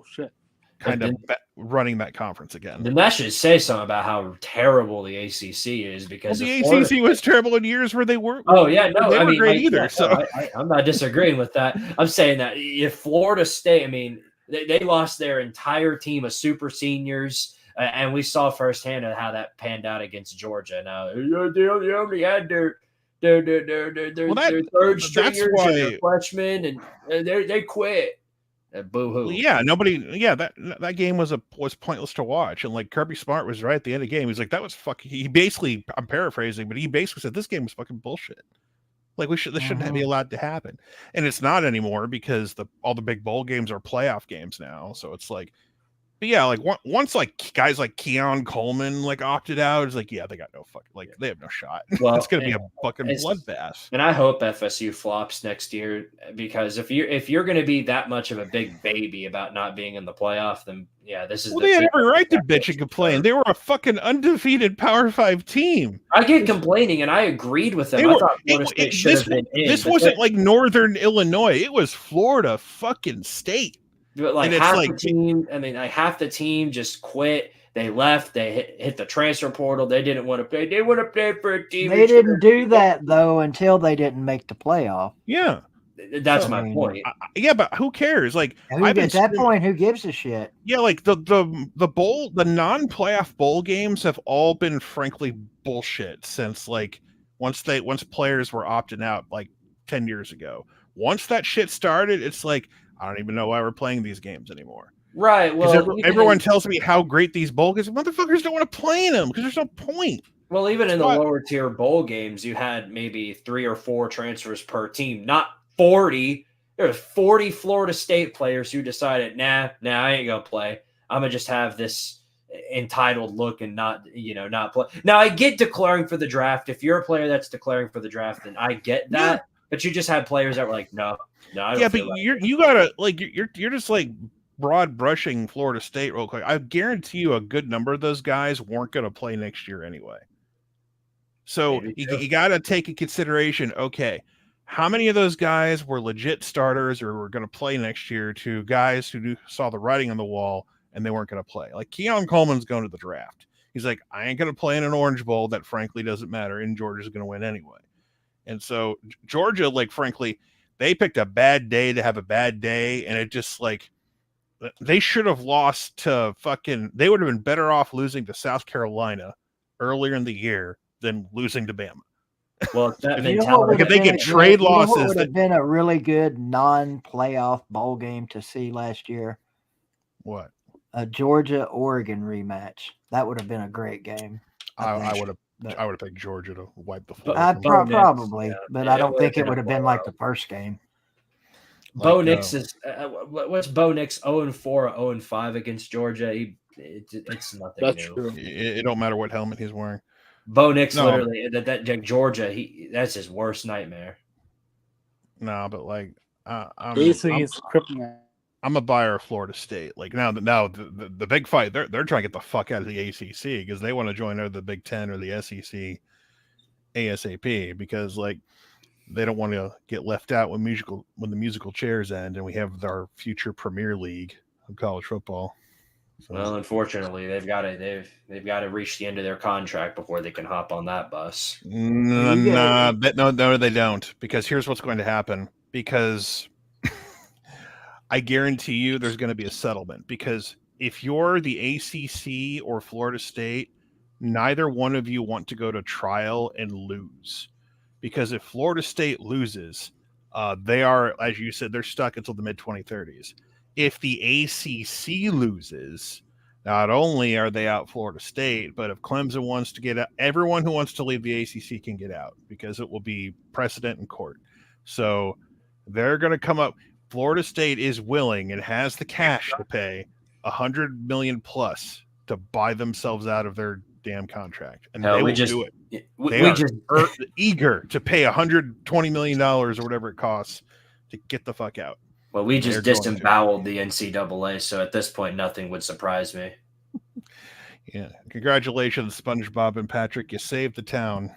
shit. kind of running that conference again. Then that should say something about how terrible the ACC is, because the if Florida- ACC was terrible in years where they were. Oh yeah, no, they I were mean, great like, either. yeah, So no, I'm not disagreeing with that. I'm saying that if Florida State, I mean, they lost their entire team of super seniors, and we saw firsthand how that panned out against Georgia. Now they only had their third stringers and their freshmen, and they quit. Boo hoo. well, yeah, nobody. Yeah, that game was pointless to watch. And like Kirby Smart was right at the end of the game. He's like, that was fucking. He basically, I'm paraphrasing, but he basically said this game was fucking bullshit. Like this shouldn't be allowed to happen, and it's not anymore because all the big bowl games are playoff games now. So it's like, but yeah, like once like guys like Keon Coleman like opted out, it's like, yeah, they got no fucking, like they have no shot. Well, it's gonna be a fucking bloodbath. And I hope FSU flops next year, because if you're going to be that much of a big baby about not being in the playoff, then yeah, this is. Well, they had every right to bitch and complain. They were a fucking undefeated Power 5 team. I get complaining, and I agreed with them. I thought Florida State should have been in. This wasn't like Northern Illinois. It was Florida fucking State. But like half the team, I mean, like half the team just quit. They left. They hit the transfer portal. They didn't want to play. They want to play for a team. They didn't do that though until they didn't make the playoff. Yeah, that's my point. Yeah, but who cares? Like at that point, who gives a shit? Yeah, like the non-playoff bowl games have all been frankly bullshit since like once players were opting out like 10 years ago. Once that shit started, it's like, I don't even know why we're playing these games anymore. Right. Well, everyone tells me how great these bowl games. Motherfuckers don't want to play in them because there's no point. Well, even in the lower tier bowl games, you had maybe 3 or 4 transfers per team, not 40. There were 40 Florida State players who decided, nah, I ain't gonna play. I'm gonna just have this entitled look and not play. Now I get declaring for the draft. If you're a player that's declaring for the draft, then I get that. Yeah. But you just had players that were like, no, I don't. Yeah, but you gotta like you're just like broad brushing Florida State real quick. I guarantee you a good number of those guys weren't gonna play next year anyway. So you got to take in consideration, okay, how many of those guys were legit starters or were going to play next year to guys who saw the writing on the wall and they weren't going to play? Like Keon Coleman's going to the draft. He's like, I ain't going to play in an Orange Bowl that frankly doesn't matter, and Georgia's going to win anyway. And so Georgia, like, frankly, they picked a bad day to have a bad day, and it just like they should have lost to they would have been better off losing to South Carolina earlier in the year than losing to Bama. Well, that mentality, if they get trade losses, would have been a really good non-playoff bowl game to see last year. What? A Georgia-Oregon rematch. That would have been a great game. I would have picked Georgia to wipe the floor. Probably, but I don't think it would have been like the first game. Bo Nix is what's Bo Nix 0-4 or 0-5 against Georgia? It's nothing That's new. True. It don't matter what helmet he's wearing. Bo Nix literally that Georgia, that's his worst nightmare. No, but like I'm a buyer of Florida State. Like now the big fight, they're trying to get the fuck out of the ACC because they want to join either the Big Ten or the SEC ASAP, because like they don't want to get left out when the musical chairs end, and we have our future Premier League of college football. So, Well, unfortunately, they've got to reach the end of their contract before they can hop on that bus. no, they don't. Because here's what's going to happen. Because I guarantee you, there's going to be a settlement. Because if you're the ACC or Florida State, neither one of you want to go to trial and lose. Because if Florida State loses, they are, as you said, they're stuck until the mid-2030s. If the ACC loses, not only are they out Florida State, but if Clemson wants to get out, everyone who wants to leave the ACC can get out because it will be precedent in court. So they're going to come up. Florida State is willing and has the cash to pay $100 million plus to buy themselves out of their damn contract, and they will do it. They are eager to pay $120 million or whatever it costs to get the fuck out. Well, we just disemboweled the NCAA, so at this point, nothing would surprise me. Yeah, congratulations, SpongeBob and Patrick. You saved the town.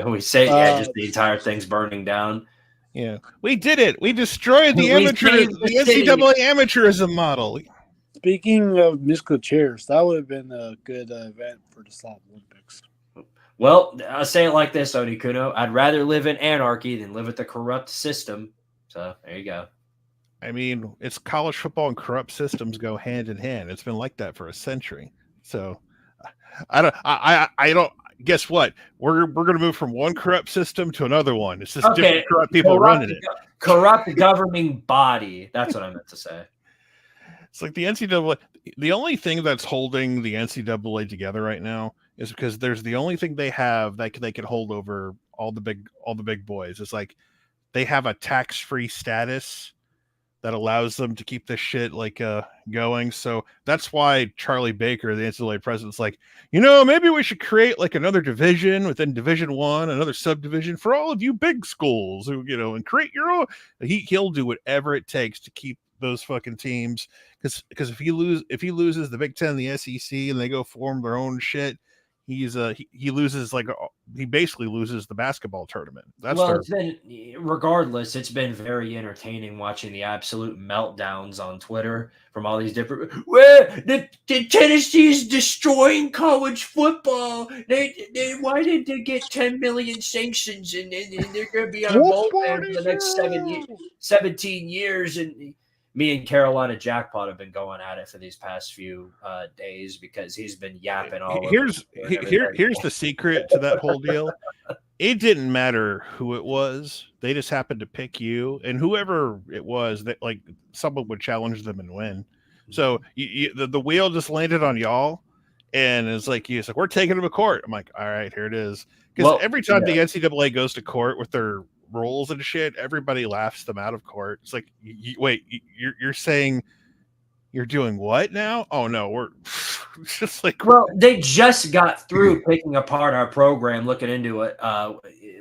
We saved, just the entire thing's burning down. Yeah, we did it. We destroyed the NCAA amateurism model. Speaking of musical chairs, that would have been a good event for the Salt Olympics. Well, I'll say it like this, Onikuno. I'd rather live in anarchy than live with a corrupt system. So there you go. I mean, it's college football and corrupt systems go hand in hand. It's been like that for a century. So I don't guess what? We're going to move from one corrupt system to another one. It's just different corrupt people running it. Corrupt governing body. That's what I meant to say. It's like the NCAA. The only thing that's holding the NCAA together right now is because there's the only thing they have that they can hold over all the big boys. It's like they have a tax-free status that allows them to keep this shit going. So that's why Charlie Baker, the NCAA president's like, maybe we should create like another division within Division I, another subdivision for all of you big schools who, and create your own. He'll do whatever it takes to keep those fucking teams. Because if he loses the Big Ten and the SEC and they go form their own shit, he loses he basically loses the basketball tournament. It's been very entertaining watching the absolute meltdowns on Twitter from all these different. The Tennessee is destroying college football. Why did they get 10 million sanctions and they're going to be on a bowl for the next 17 years and. Me and Carolina Jackpot have been going at it for these past few days because he's been yapping all over. Here's the secret to that whole deal. It didn't matter who it was. They just happened to pick you, and whoever it was, that someone would challenge them and win. So the wheel just landed on y'all, and it's like we're taking them to court. I'm like, all right, here it is. Because every time the NCAA goes to court with their rules and shit, everybody laughs them out of court. It's like, wait, you're saying you're doing what now? Oh no, we're just like, they just got through picking apart our program, looking into it.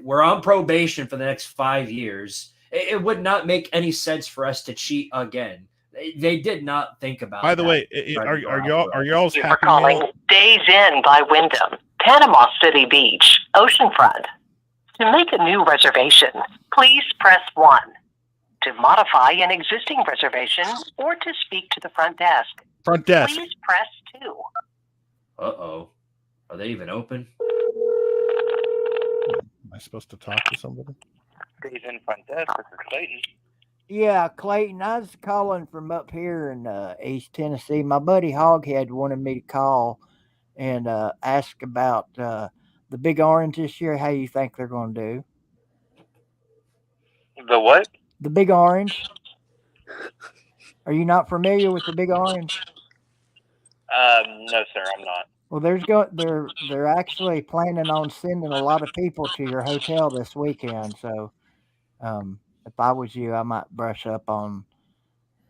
We're on probation for the next 5 years. It would not make any sense for us to cheat again. They did not think about. By the way, are y'all's happy? For calling Days Inn by Wyndham, Panama City Beach, oceanfront. To make a new reservation, please press 1. To modify an existing reservation or to speak to the front desk. Please press 2. Uh-oh. Are they even open? Am I supposed to talk to somebody? Days in front desk. This is Clayton. Yeah, Clayton. I was calling from up here in East Tennessee. My buddy Hoghead wanted me to call and ask about the Big Orange this year. How you think they're going to do? The what? The Big Orange. Are you not familiar with the Big Orange? No, sir, I'm not. Well, they're actually planning on sending a lot of people to your hotel this weekend. So, if I was you, I might brush up on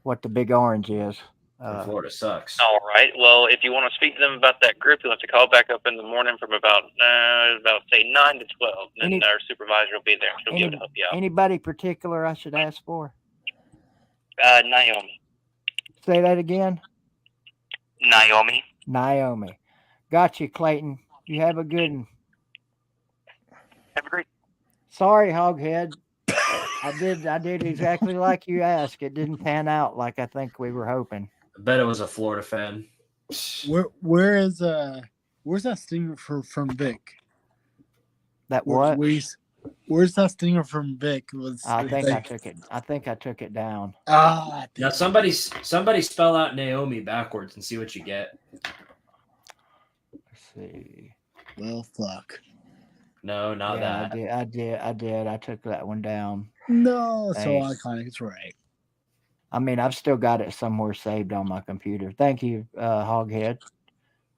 what the Big Orange is. Florida sucks. All right. Well, if you want to speak to them about that group, you'll have to call back up in the morning from about say 9 to 12. And then our supervisor will be there. She'll be able to help you out. Anybody particular I should ask for? Naomi. Say that again. Naomi. Got you, Clayton. You have a good one. Have a great. Sorry, Hoghead. I did exactly like you asked. It didn't pan out like I think we were hoping. I bet it was a Florida fan. Where's that stinger from Vic? That what? Where's that stinger from Vic? I think I took it. I think I took it down. Now somebody spell out Naomi backwards and see what you get. Let's see. Well, fuck. No, not that. I did. I took that one down. No, so Thanks. iconic. It's right. I mean, I've still got it somewhere saved on my computer. Thank you, Hoghead,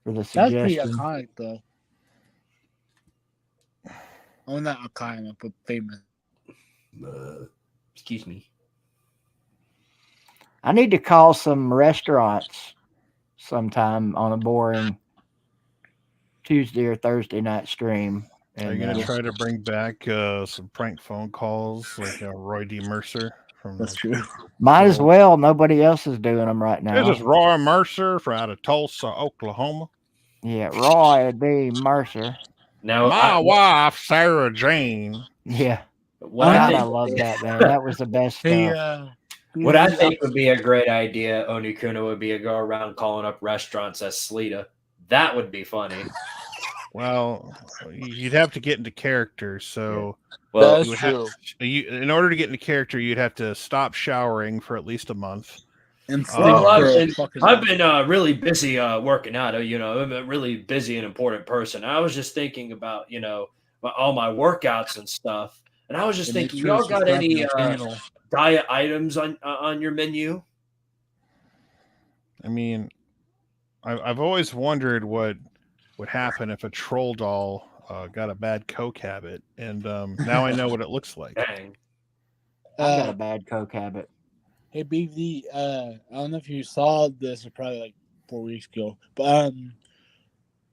for the That's pretty suggestion. iconic, though. Oh, not iconic, but famous. Excuse me. I need to call some restaurants sometime on a boring Tuesday or Thursday night stream. Are you going to try to bring back some prank phone calls like Roy D. Mercer? That's true. Might as well. Nobody else is doing them right now. This is Roy Mercer from out of Tulsa, Oklahoma. Yeah, Roy D. Mercer. Now, my wife, Sarah Jane. Yeah. What I love that, man. That was the best stuff. What I think would be a great idea, Onikuna, would be a go around calling up restaurants as Sleeta. That would be funny. Well, you'd have to get into character. So, well, you would have in order to get into character, you'd have to stop showering for at least a month. And I've been really busy working out. I'm a really busy and important person. I was just thinking about all my workouts and stuff, and I was just thinking, y'all got any diet items on your menu? I mean, I've always wondered what would happen if a troll doll got a bad coke habit, and now I know what it looks like. Dang. I've got a bad coke habit. Hey, BVD, I don't know if you saw this, probably like 4 weeks ago, but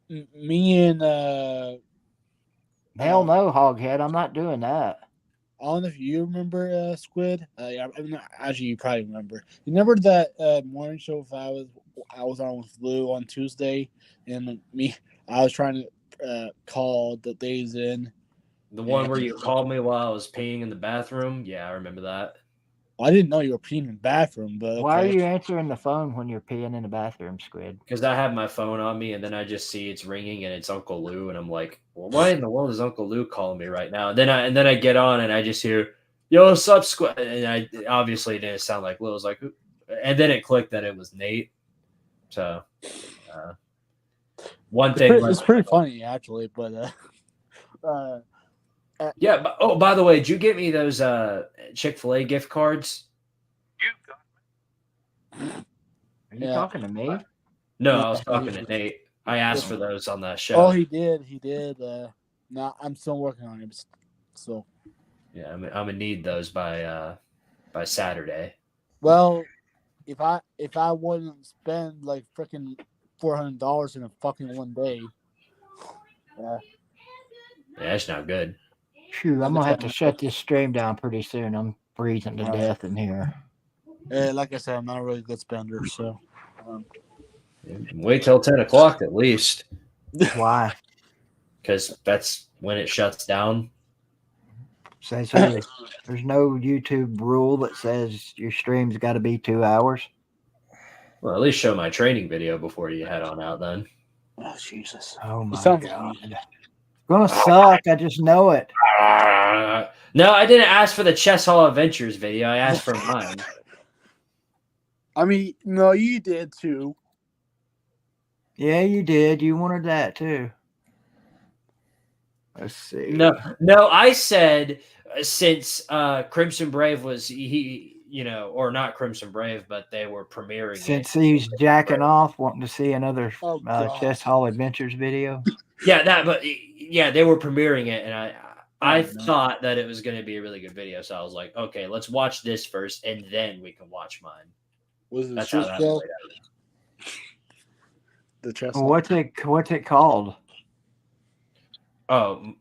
me and hell no, Hoghead, I'm not doing that. I don't know if you remember Squid. Actually, you probably remember. You remember that morning show? If I was on with Lou on Tuesday, and I was trying to call the days in. The one where you called me while I was peeing in the bathroom? Yeah, I remember that. I didn't know you were peeing in the bathroom, but Why are you answering the phone when you're peeing in the bathroom, Squid? Because I have my phone on me, and then I just see it's ringing, and it's Uncle Lou, and I'm like, well, why in the world is Uncle Lou calling me right now? And then I get on, and I just hear, yo, what's up, Squid? And I obviously didn't sound like Lou. I was like, who? And then it clicked that it was Nate. So, one thing. It's pretty funny, actually, but yeah. But, by the way, did you get me those Chick-fil-A gift cards? Are you talking to me? No, I was talking to Nate. I asked for those on that show. Oh, he did. No, I'm still working on it. So, yeah, I'm gonna need those by Saturday. Well, if I wouldn't spend like freaking $400 in a fucking one day, yeah, that's not good. Shoot, I'm gonna have to shut this stream down pretty soon. I'm freezing to death in here. Like I said, I'm not a really good spender, so wait till 10 o'clock at least. Why? Because that's when it shuts down. So there's no YouTube rule that says your stream's got to be 2 hours. Well, at least show my training video before you head on out. Then. Oh Jesus! Oh my God! It's gonna suck. I just know it. No, I didn't ask for the Chess Hall Adventures video. I asked for mine. I mean, no, you did too. Yeah, you did. You wanted that too. Let's see. No, I said since Crimson Brave was or not Crimson Brave, but they were premiering since he's jacking off, wanting to see another Chess Hall Adventures video. Yeah, they were premiering it, and I thought that it was going to be a really good video, so I was like, okay, let's watch this first, and then we can watch mine. Was it That's how that played out. The Chess? What's it called? Oh,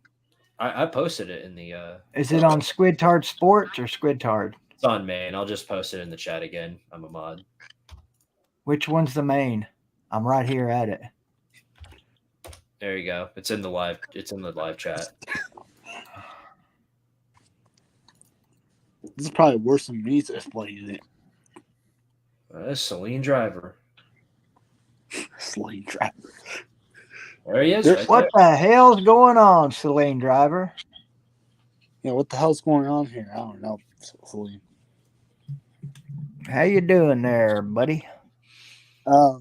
I posted it in the. Is it on Squidtard Sports or Squidtard? It's on main. I'll just post it in the chat again. I'm a mod. Which one's the main? I'm right here at it. There you go. It's in the live. It's in the live chat. This is probably worse than me to explain it. Celine Driver. Celine Driver. There he is. There- Right What there. the hell's going on, Celine Driver? Yeah, what the hell's going on here? I don't know. Celine. How you doing there, buddy? How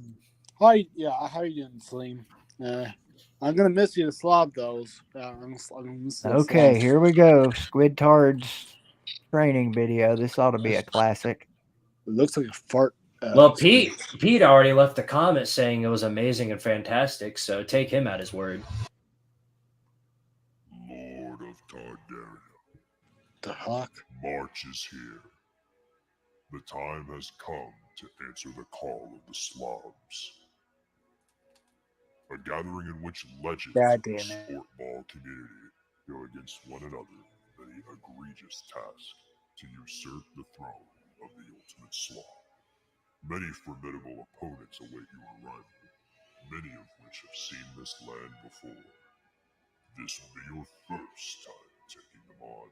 you doing, Celine? I'm gonna miss you to slob those. I'm gonna miss you to Okay, slob. here we go. Squid Tard's training video. This ought to be a classic. It looks like a fart. Well, Pete already left a comment saying it was amazing and fantastic, so take him at his word. Lord of Targaryen, The fuck? March is here. The time has come to answer the call of the Slavs. A gathering in which legends God of the damn it. sport ball community go against one another in the egregious task to usurp the throne of the ultimate Slav. Many formidable opponents await your arrival, many of which have seen this land before. This will be your first time taking them on.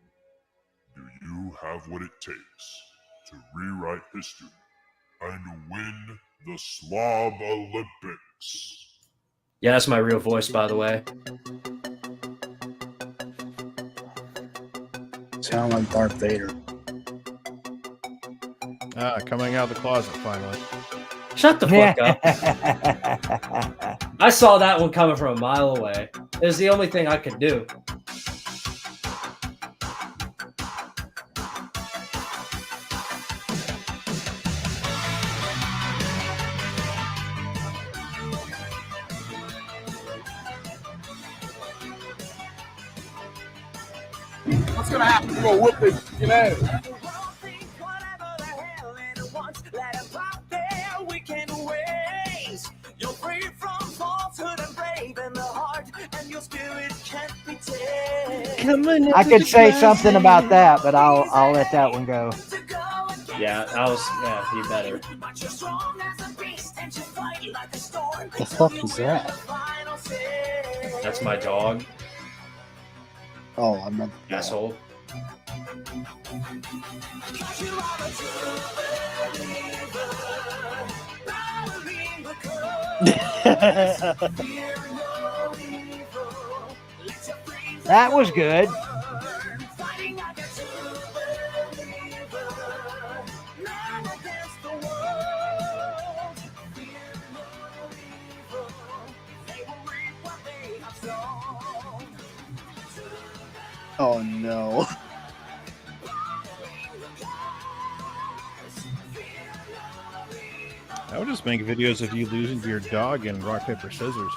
Do you have what it takes to rewrite history and win the Slav Olympics? Yeah, that's my real voice, by the way. Sound like Darth Vader. Coming out of the closet finally. Shut the fuck up. I saw that one coming from a mile away. It was the only thing I could do. What's gonna happen? We're gonna whoop this fucking ass. I could say something about that, but I'll let that one go. Yeah, you better. The fuck is that? That's my dog, Oh, I'm not. asshole. That was good. Oh no. I would just make videos of you losing to your dog in rock, paper, scissors.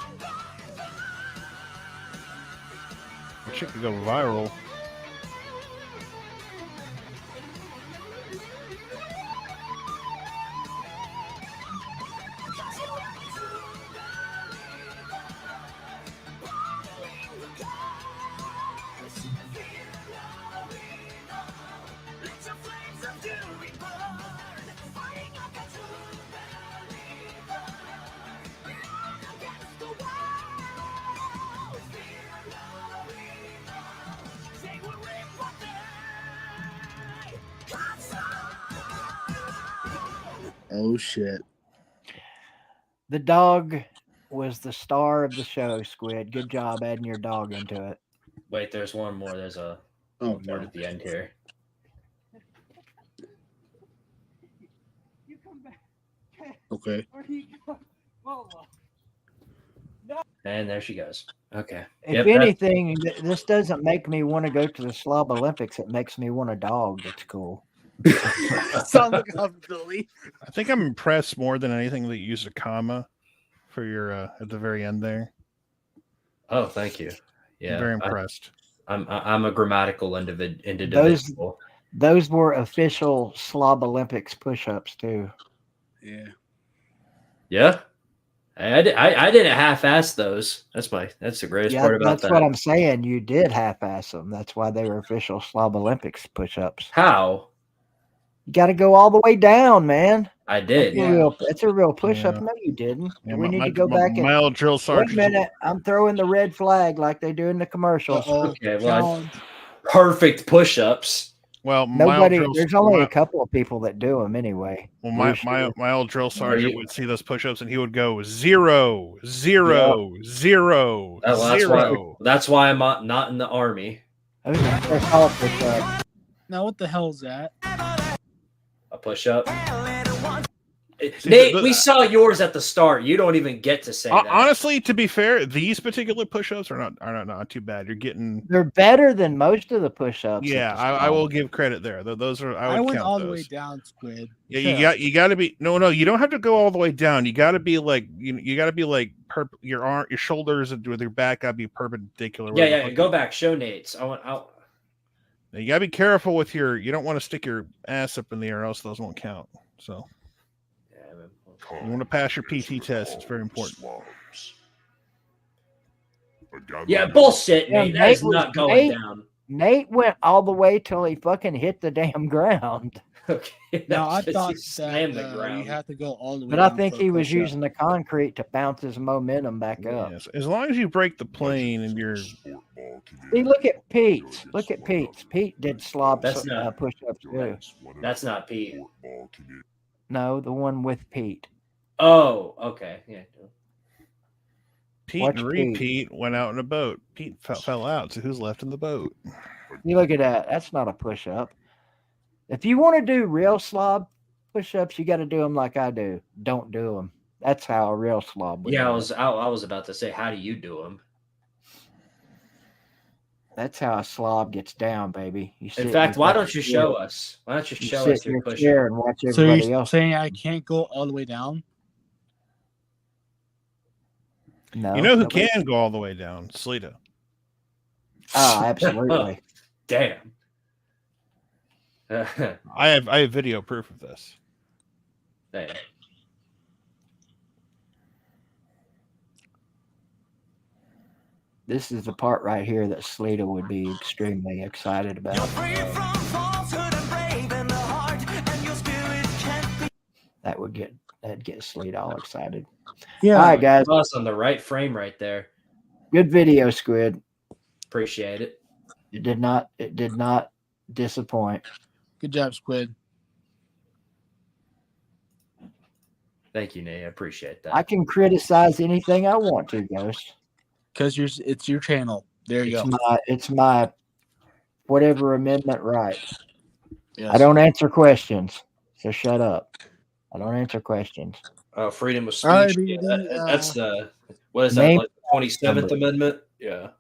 That shit could go viral. Oh shit. The dog was the star of the show, Squid. Good job adding your dog into it. Wait, there's one more. There's a word no. at the end here. Okay. And there she goes. Okay. If anything, this doesn't make me want to go to the Slav Olympics. It makes me want a dog. That's cool. Sounds like a Billy. I think I'm impressed more than anything that you used a comma for your at the very end there. Oh, thank you. Yeah, I'm very impressed. I'm a grammatical individual. Those were official Slav Olympics push-ups too. Yeah. Yeah. I didn't half-ass those. That's the greatest part about that. That's what I'm saying. You did half-ass them. That's why they were official Slav Olympics push-ups. How? You got to go all the way down, man. I did. That's a real push-up. Yeah. No, you didn't. Yeah, We need to go back and my old drill wait a sergeant. minute. I'm throwing the red flag like they do in the commercials. Okay, well, perfect push-ups. Well, my old Nobody. drill, There's only my, a couple of people that do them anyway. well, We're my sure. my old drill sergeant you- would see those push-ups and he would go 0, 0, 0, Well, zero. that's why I'm not in the army. I was gonna press all push-ups. Now what the hell is that? A push up. See, Nate, we saw yours at the start. You don't even get to say that. Honestly, to be fair, these particular push-ups are not too bad. You're getting They're better than most of the push-ups. yeah. I will give credit there. Those are I would went count all those. the way down, Squid. Yeah, you got to be no. You don't have to go all the way down. You got to be like you got to be like your shoulders with your back got to be perpendicular. Yeah. Go back. Show Nate's. I want out. Now, you got to be careful with your. You don't want to stick your ass up in the air, else those won't count. So you want to pass your PT test. It's very important. Yeah, bullshit, Yeah, Nate. That is not going down. Nate went all the way till he fucking hit the damn ground. Okay. No, I Just thought he slammed the that ground. you have to go all the way But I down think for a he was push-up. using the concrete to bounce his momentum back up. Yes. As long as you break the plane and you're. See, look at Pete. Look at Pete. Pete did slob That's not- push-ups too. That's not Pete. No, the one with Pete. Oh, okay. Yeah. Pete Watch and repeat went out in a boat. Pete fell out. So who's left in the boat? You look at that. That's not a push-up. If you want to do real slob push-ups, you got to do them like I do. Don't do them. That's how a real slob would Yeah, do I was about to say, how do you do them? That's how a slob gets down, baby. You sit In fact, your why fucking don't you chair. show us? Why don't you You show sit us in your your push chair and watch So everybody you're else. saying I can't go all the way down? No, You know who nobody- can go all the way down? Sleeta. Oh, absolutely. Damn. I have video proof of this. Damn. This is the part right here that Sleeta would be extremely excited about. That'd get Sleeta all excited. Yeah. All right, guys. Us on the right frame right there. Good video, Squid. Appreciate it. It did not disappoint. Good job, Squid. Thank you, Nate. I appreciate that. I can criticize anything I want to, Ghost. Because it's your channel. There you go. It's my whatever amendment right. Yes. I don't answer questions, so shut up. I don't answer questions. Freedom of speech. All right, Yeah, BVD, that's the what is name- that? Like the 27th number. Amendment? Yeah.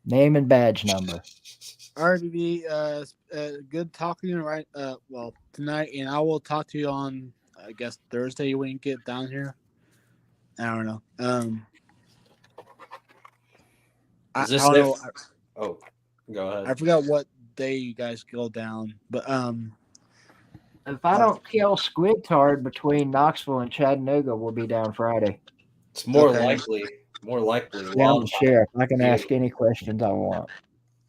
Name and badge number. RBB, good talking to you right well tonight, and I will talk to you on I guess Thursday when you get down here. I don't know. Is this I don't know. Oh, go ahead. I forgot what day you guys go down, but If I don't kill Squid Tard between Knoxville and Chattanooga, we'll be down Friday. It's more Okay. likely. Yeah, I'm the sheriff. I can ask any questions I want.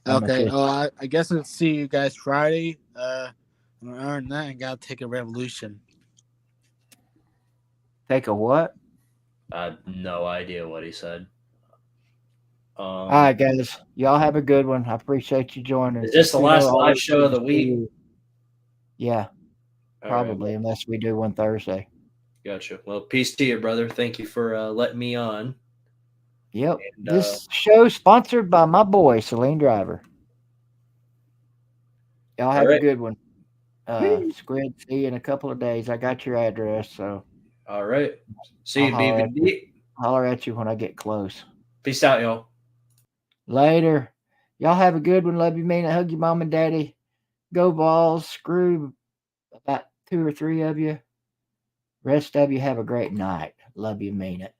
I'm okay. official. I guess I'll see you guys Friday. Other than that, I gotta take a revolution. Take a what? I have no idea what he said. All right, guys. Y'all have a good one. I appreciate you joining. Is this the You know, last all live these show of the things week? do- Yeah, All right. probably, unless we do one Thursday. Gotcha. Well, peace to you, brother. Thank you for letting me on. Yep. And, This show sponsored by my boy, Celine Driver. Y'all have a right. good one. Squid, see you in a couple of days. I got your address, so All right. See you, I'll holler at BVD. holler at you when I get close. Peace out, y'all. Later. Y'all have a good one. Love you, mean it. Hug your mom and daddy. Go Balls. Screw about 2 or 3 of you. Rest of you have a great night. Love you, mean it.